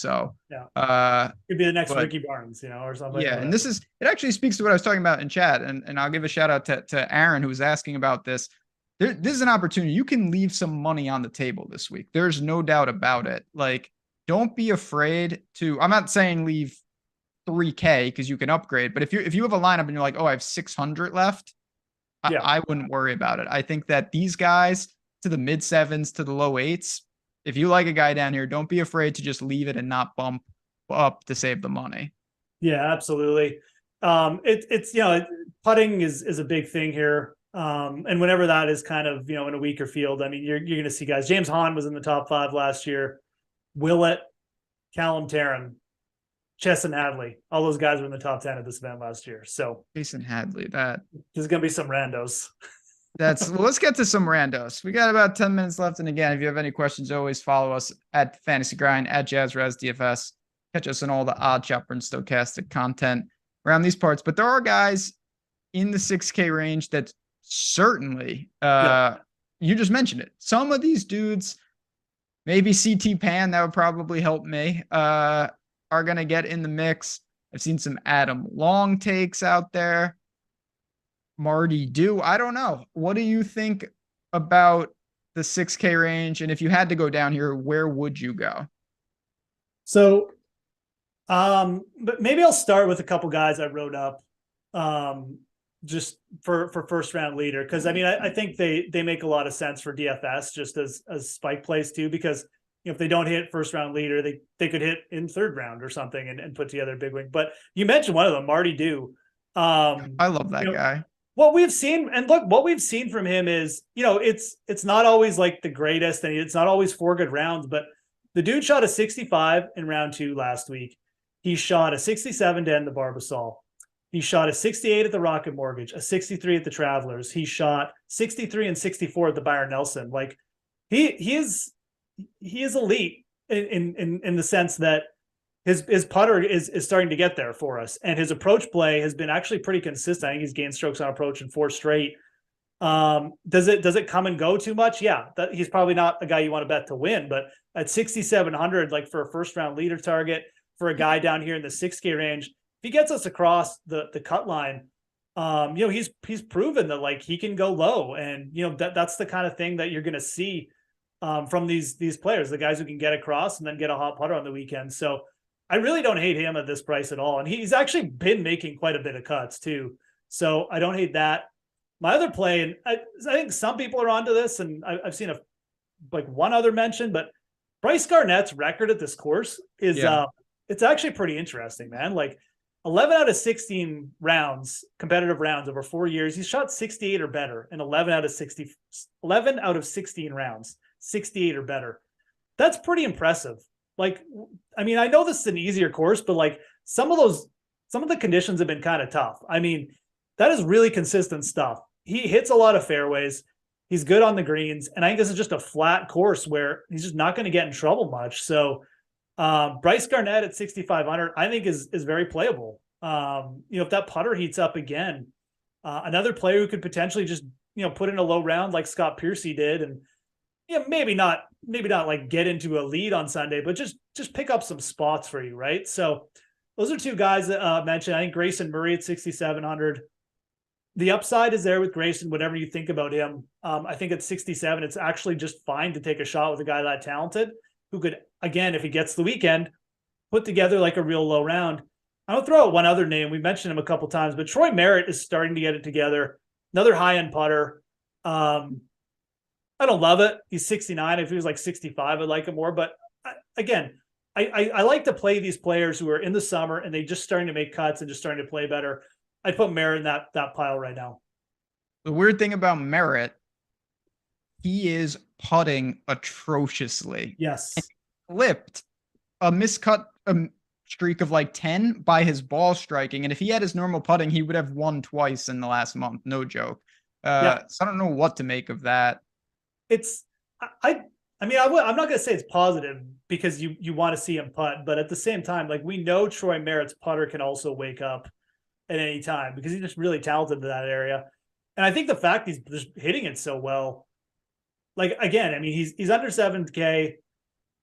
Yeah. So, could be the next Ricky Barnes, you know, or something. Yeah. And it actually speaks to what I was talking about in chat. And I'll give a shout out to Aaron, who was asking about this. This is an opportunity. You can leave some money on the table this week. There's no doubt about it. Like, don't be afraid to, I'm not saying leave 3K because you can upgrade, but if you have a lineup and you're like, oh, I have 600 left, I wouldn't worry about it. I think that these guys to the mid 7s to the low 8s, if you like a guy down here, don't be afraid to just leave it and not bump up to save the money. Yeah, absolutely. It's, you know, putting is a big thing here. And whenever that is kind of, in a weaker field, I mean, you're going to see guys. James Hahn was in the top 5 last year. Willett, Callum Tarrant, Chesson Hadley, all those guys were in the top 10 at this event last year. So Jason Hadley, there's going to be some randos. Well, let's get to some randos. We got about 10 minutes left. And again, if you have any questions, always follow us at Fantasy Grind, at DFS. Catch us on all the Odd Chopper and Stokastic content around these parts. But there are guys in the 6K range that certainly, you just mentioned it. Some of these dudes, maybe CT Pan, that would probably help me, are going to get in the mix. I've seen some Adam Long takes out there. Marty Do. I don't know. What do you think about the 6K range? And if you had to go down here, where would you go? So, but maybe I'll start with a couple guys I wrote up just for first round leader. Because I mean, I think they make a lot of sense for DFS just as spike plays too, because if they don't hit first round leader, they could hit in third round or something and put together a big win. But you mentioned one of them, Marty Do. I love that guy. What we've seen, and look, what we've seen from him is, it's not always like the greatest, and it's not always 4 good rounds, but the dude shot a 65 in round 2 last week. He shot a 67 to end the Barbasol. He shot a 68 at the Rocket Mortgage, a 63 at the Travelers. He shot 63 and 64 at the Byron Nelson. Like he is elite in the sense that his putter is starting to get there for us. And his approach play has been actually pretty consistent. I think he's gained strokes on approach in 4 straight. Does it come and go too much? Yeah, he's probably not a guy you want to bet to win, but at 6,700, like for a first round leader target for a guy down here in the 6K range, if he gets us across the cut line, he's proven that like he can go low, and that's the kind of thing that you're going to see from these players, the guys who can get across and then get a hot putter on the weekend. So I really don't hate him at this price at all. And he's actually been making quite a bit of cuts too. So I don't hate that. My other play, and I think some people are onto this, and I've seen one other mention, but Bryce Garnett's record at this course is it's actually pretty interesting, man. Like 11 out of 16 rounds, competitive rounds over 4 years, he's shot 68 or better in 11 out of 16 rounds, 68 or better. That's pretty impressive. Like, I mean, I know this is an easier course, but like some of the conditions have been kind of tough. I mean, that is really consistent stuff. He hits a lot of fairways. He's good on the greens. And I think this is just a flat course where he's just not going to get in trouble much. So Bryce Garnett at 6,500, I think is very playable. If that putter heats up again, another player who could potentially just, put in a low round like Scott Piercy did, and maybe not like get into a lead on Sunday, but just pick up some spots for you, right? So those are 2 guys that mentioned. I think Grayson Murray at 6,700. The upside is there with Grayson, whatever you think about him. I think at 67, it's actually just fine to take a shot with a guy that talented who could, again, if he gets the weekend, put together like a real low round. I'll throw out one other name. We mentioned him a couple times, but Troy Merritt is starting to get it together. Another high-end putter. I don't love it. He's 69. If he was like 65, I'd like him more. But I like to play these players who are in the summer and they just starting to make cuts and just starting to play better. I'd put Merritt in that pile right now. The weird thing about Merritt, he is putting atrociously. Yes. And he flipped a miscut streak of like 10 by his ball striking. And if he had his normal putting, he would have won twice in the last month. No joke. So I don't know what to make of that. I'm not going to say it's positive because you want to see him putt, but at the same time, like we know Troy Merritt's putter can also wake up at any time because he's just really talented in that area. And I think the fact he's just hitting it so well, like, again, I mean, he's under 7K.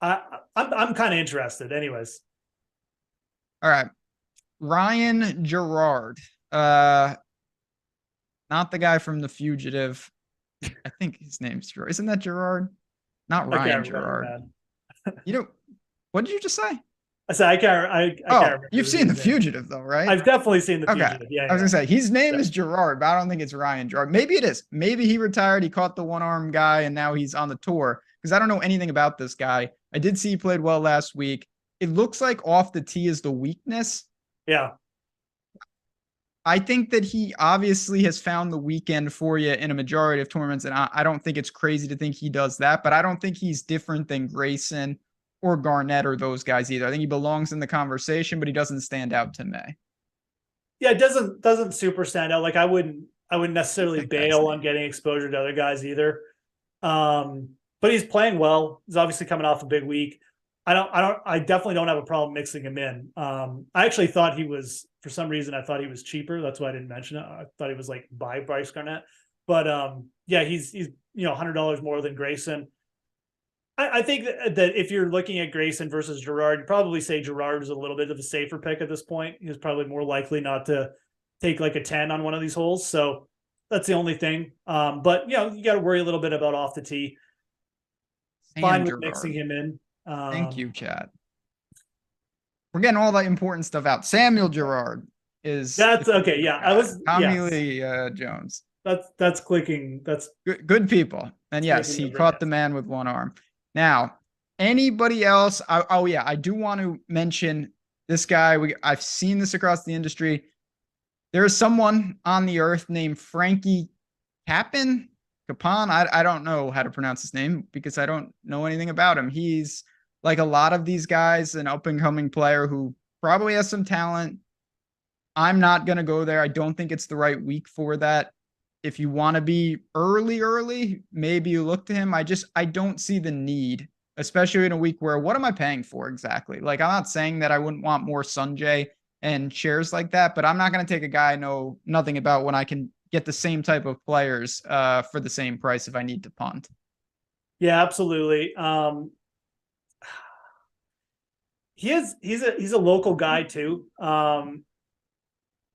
I'm kind of interested anyways. All right. Ryan Gerard, not the guy from The Fugitive. I think his name's Gerard. Isn't that Gerard? Not Ryan Gerard. What did you just say? I said I can't remember. You've seen The Fugitive though, right? I've definitely seen The Fugitive. Okay. Yeah, I was gonna say his name is Gerard, but I don't think it's Ryan Gerard. Maybe it is. Maybe he retired. He caught the one-arm guy, and now he's on the tour. Because I don't know anything about this guy. I did see he played well last week. It looks like off the tee is the weakness. Yeah. I think that he obviously has found the weekend for you in a majority of tournaments, and I don't think it's crazy to think he does that, but I don't think he's different than Grayson or Garnett or those guys either. I think he belongs in the conversation, but he doesn't stand out to me. Yeah, it doesn't super stand out. Like I wouldn't necessarily bail on getting exposure to other guys either. But he's playing well. He's obviously coming off a big week. I definitely don't have a problem mixing him in. I actually thought he was, for some reason, I thought he was cheaper. That's why I didn't mention it. I thought he was like buy Bryce Garnett, but yeah, he's $100 more than Grayson. I think that if you're looking at Grayson versus Gerard, you'd probably say Gerard is a little bit of a safer pick at this point. He's probably more likely not to take like a 10 on one of these holes. So that's the only thing. But you got to worry a little bit about off the tee. Fine with mixing him in. Thank you, Chad. We're getting all the important stuff out. Samuel Gerard is that's okay. Yeah, I was Tommy Lee Jones. That's clicking. That's good people. And yes, he caught the man with one arm. Now, anybody else? I do want to mention this guy. I've seen this across the industry. There is someone on the earth named Frankie Capon. I don't know how to pronounce his name because I don't know anything about him. He's like a lot of these guys, an up-and-coming player who probably has some talent. I'm not going to go there. I don't think it's the right week for that. If you want to be early, maybe you look to him. I don't see the need, especially in a week where what am I paying for exactly? Like, I'm not saying that I wouldn't want more Sunjay and shares like that, but I'm not going to take a guy I know nothing about when I can get the same type of players for the same price if I need to punt. Yeah, absolutely. He's a local guy too.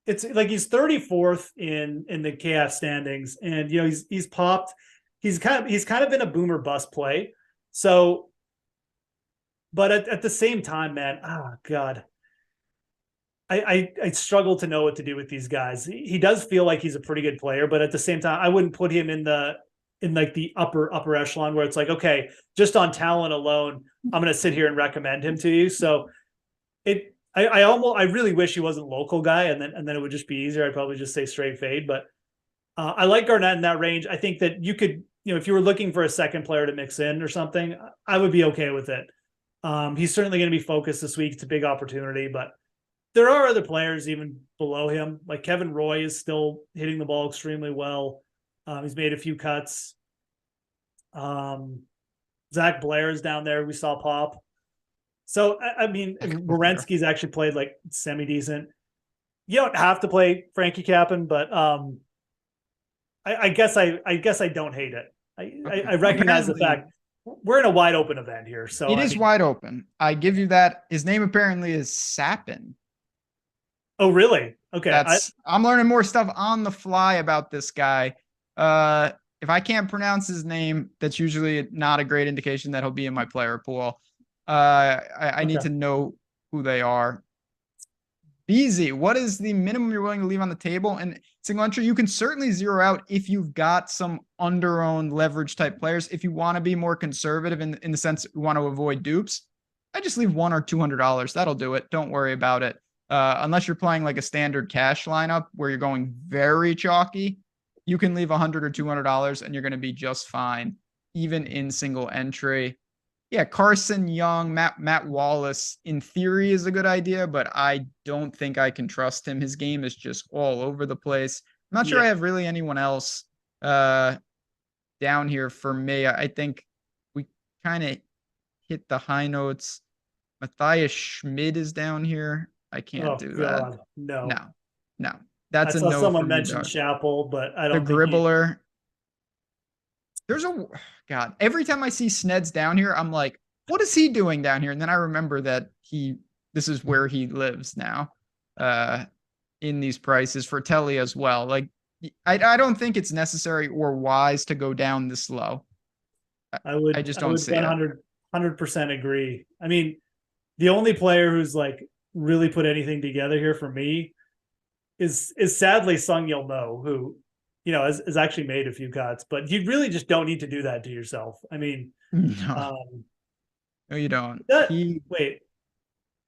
It's like he's 34th in the KF standings, and he's popped. He's kind of been a boomer bust play. So, but at the same time, man, oh God, I struggle to know what to do with these guys. He does feel like he's a pretty good player, but at the same time, I wouldn't put him in like the upper echelon where it's like, okay, just on talent alone, I'm going to sit here and recommend him to you. So I really wish he wasn't a local guy, and then it would just be easier. I'd probably just say straight fade, but I like Garnett in that range. I think that you could, if you were looking for a second player to mix in or something, I would be okay with it. He's certainly going to be focused this week. It's a big opportunity, but there are other players even below him. Like Kevin Roy is still hitting the ball extremely well. He's made a few cuts. Zach Blair's down there. We saw pop. So, I mean, Wierenski's actually played like semi-decent. You don't have to play Frankie Capon, but I guess I don't hate it. I recognize the fact we're in a wide open event here. So it is wide open. I give you that. His name apparently is Sapin. Oh, really? Okay. I'm learning more stuff on the fly about this guy. If I can't pronounce his name, that's usually not a great indication that he'll be in my player pool. I need to know who they are. BZ, what is the minimum you're willing to leave on the table? And single entry, you can certainly zero out if you've got some under-owned leverage type players. If you want to be more conservative in the sense you want to avoid dupes, I just leave $100 or $200. That'll do it. Don't worry about it. Unless you're playing like a standard cash lineup where you're going very chalky, you can leave $100 or $200 and you're going to be just fine, even in single entry. Yeah, Carson Young, Matt Wallace, in theory is a good idea, but I don't think I can trust him. His game is just all over the place. I'm not sure I have really anyone else down here for me. I think we kind of hit the high notes. Matthias Schmid is down here. I can't do that. No. That's a no. Someone mentioned Chappell, but I don't think Gribbler. There's God. Every time I see Sned's down here, I'm like, what is he doing down here? And then I remember that this is where he lives now, in these prices for Telly as well. Like, I don't think it's necessary or wise to go down this low. I just don't see it. 100% agree. I mean, the only player who's like really put anything together here for me is sadly Sung-Yil Mo, who has actually made a few cuts, but you really just don't need to do that to yourself. I mean, no, you don't. Wait,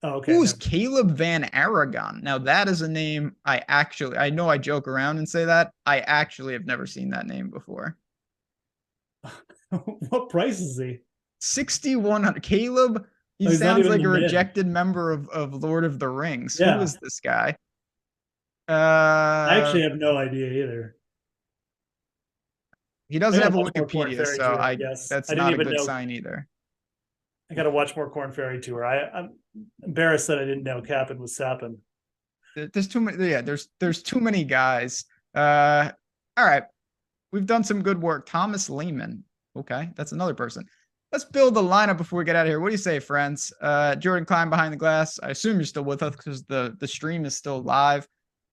Oh, okay. Who's Caleb Van Aragon? Now that is a name I know I joke around and say that. I actually have never seen that name before. What price is he? 6,100. Caleb, he Oh, he's not sounds even like in a the mid. rejected member of Lord of the Rings. Who Yeah. is this guy? I actually have no idea either. He I doesn't gotta have a watch more Corn Wikipedia, Ferry so Tour, I guess. that's I didn't not a even good know. sign either. I gotta watch more Corn Ferry Tour. I'm embarrassed that I didn't know Cap'n was sapping. There's too many. Yeah, there's too many guys. All right, we've done some good work. Thomas Lehman. Okay, that's another person. Let's build the lineup before we get out of here. What do you say, friends? Jordan Klein behind the glass. I assume you're still with us because the stream is still live.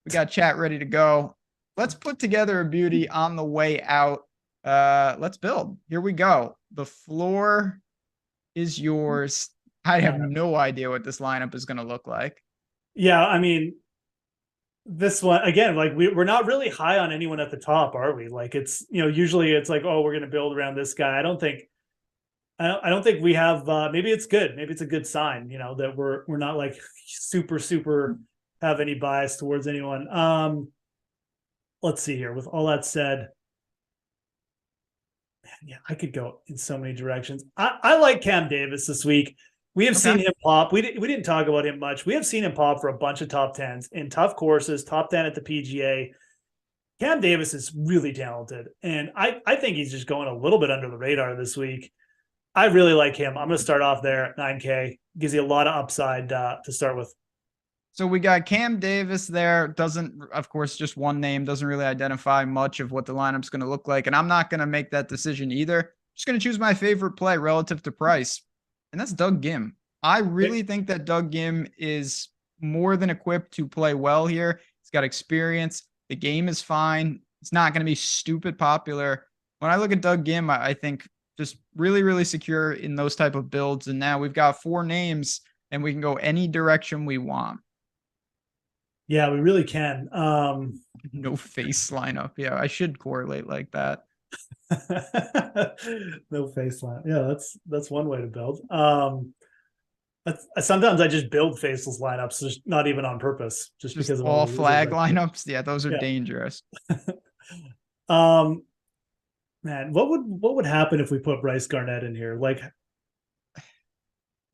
We got chat ready to go. Let's put together a beauty on the way out. Let's build. Here we go. The floor is yours. I have no idea what this lineup is going to look like. Yeah, I mean, this one again, like we're not really high on anyone at the top, are we? Like it's usually it's like, oh, we're gonna build around this guy. I don't think we have maybe it's good. Maybe it's a good sign, that we're not like super have any bias towards anyone. Let's see here. With all that said, yeah, I could go in so many directions. I like Cam Davis this week. We have seen him pop. We didn't talk about him much. We have seen him pop for a bunch of top 10s in tough courses, top 10 at the PGA. Cam Davis is really talented. And I think he's just going a little bit under the radar this week. I really like him. I'm going to start off there at 9K. Gives you a lot of upside to start with. So we got Cam Davis there. Doesn't, of course, just one name. Doesn't really identify much of what the lineup's going to look like. And I'm not going to make that decision either. Just going to choose my favorite play relative to price. And that's Doug Ghim. I really think that Doug Ghim is more than equipped to play well here. He's got experience. The game is fine. It's not going to be stupid popular. When I look at Doug Ghim, I think just really secure in those type of builds. And now we've got 4 names and we can go any direction we want. Yeah, we really can. No face lineup. Yeah, I should correlate like that. No face line. Yeah, that's one way to build. Sometimes I just build faceless lineups, just not even on purpose, just because of all flag lineups. Yeah, those are dangerous. Man, what would happen if we put Bryce Garnett in here? Like,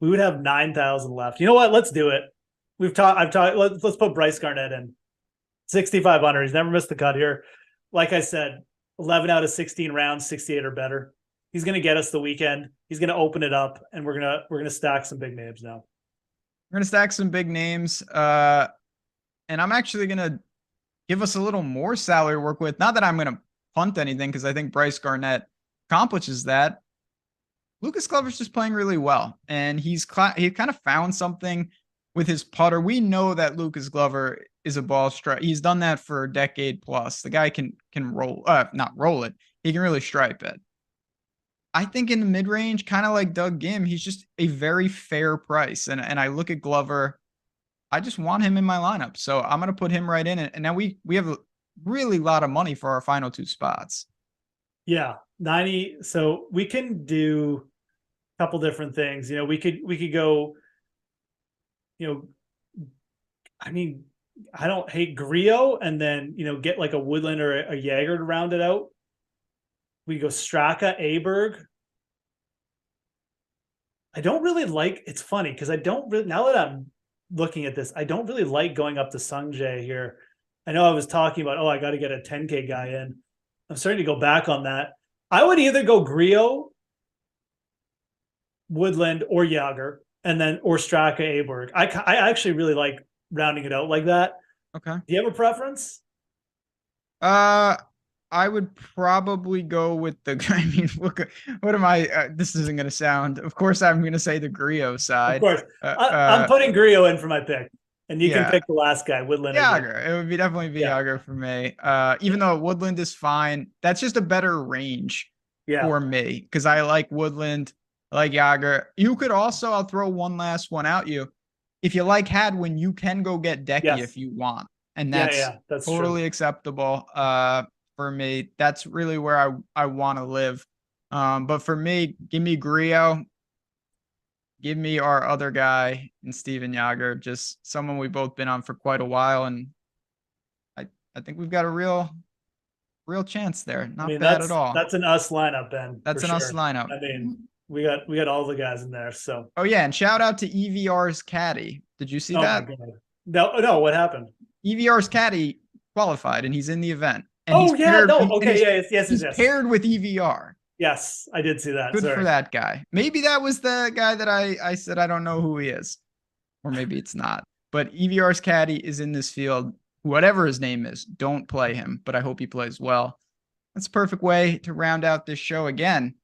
we would have 9,000 left. You know what? Let's do it. I've talked. Let's put Bryce Garnett in. 6,500. He's never missed the cut here. Like I said, 11 out of 16 rounds, 68 or better. He's going to get us the weekend. He's going to open it up, and we're gonna stack some big names now. We're gonna stack some big names, and I'm actually gonna give us a little more salary to work with. Not that I'm gonna punt anything, because I think Bryce Garnett accomplishes that. Lucas Glover's just playing really well, and he kind of found something with his putter. We know that Lucas Glover is a ball strike. He's done that for a decade plus. The guy can roll, not roll it. He can really stripe it. I think in the mid-range, kind of like Doug Ghim, he's just a very fair price. And I look at Glover, I just want him in my lineup. So I'm going to put him right in. And now we have a really lot of money for our final 2 spots. Yeah, 90. So we can do a couple different things. We could go, I mean, I don't hate Griot and then, get like a Woodland or a Jaeger to round it out. We go Straka, Aberg. I don't really like, it's funny because I don't really, now that I'm looking at this, I don't really like going up to Sungjae here. I know I was talking about, I got to get a 10K guy in. I'm starting to go back on that. I would either go Griot, Woodland, or Jaeger, and then, or Straka, Aberg. I actually really like rounding it out like that. Okay. Do you have a preference? I would probably go with the, I mean, look, what am I, this isn't going to sound, of course, I'm going to say the Griot side. Of course. I'm putting Griot in for my pick. And you can pick the last guy, Woodland. Jaeger. It would definitely be Jaeger for me. Even though Woodland is fine, that's just a better range for me. Because I like Woodland, I like Jaeger. You could also, I'll throw one last one out you. If you like Hadwin, you can go get Decky if you want. And that's totally acceptable. For me, that's really where I want to live. But for me, give me Griot. give me our other guy in Steven Yager, just someone we've both been on for quite a while. And I think we've got a real chance there. Not bad at all. That's an us lineup, Ben. That's an us lineup. I mean, we got all the guys in there. So. Oh yeah, and shout out to EVR's caddy. Did you see that? No, what happened? EVR's caddy qualified, and he's in the event. And He's paired with EVR. Yes, I did see that. Good for that guy. Maybe that was the guy that I said I don't know who he is, or maybe it's not. But EVR's caddy is in this field. Whatever his name is, don't play him, but I hope he plays well. That's a perfect way to round out this show again.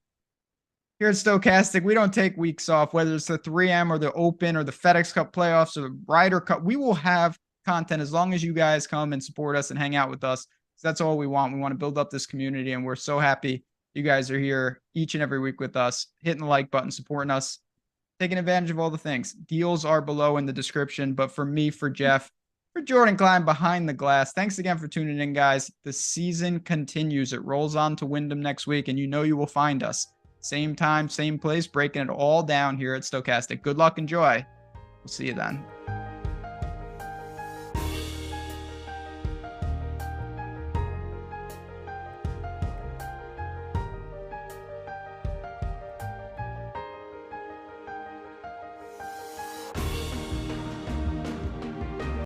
Here at Stokastic, we don't take weeks off, whether it's the 3M or the Open or the FedEx Cup playoffs or the Ryder Cup. We will have content as long as you guys come and support us and hang out with us. That's all we want. We want to build up this community, and we're so happy you guys are here each and every week with us, hitting the like button, supporting us, taking advantage of all the things. Deals are below in the description, but for me, for Jeff, for Jordan Klein behind the glass, thanks again for tuning in, guys. The season continues. It rolls on to Wyndham next week, and you know you will find us. Same time, same place, breaking it all down here at Stokastic. Good luck, enjoy. We'll see you then.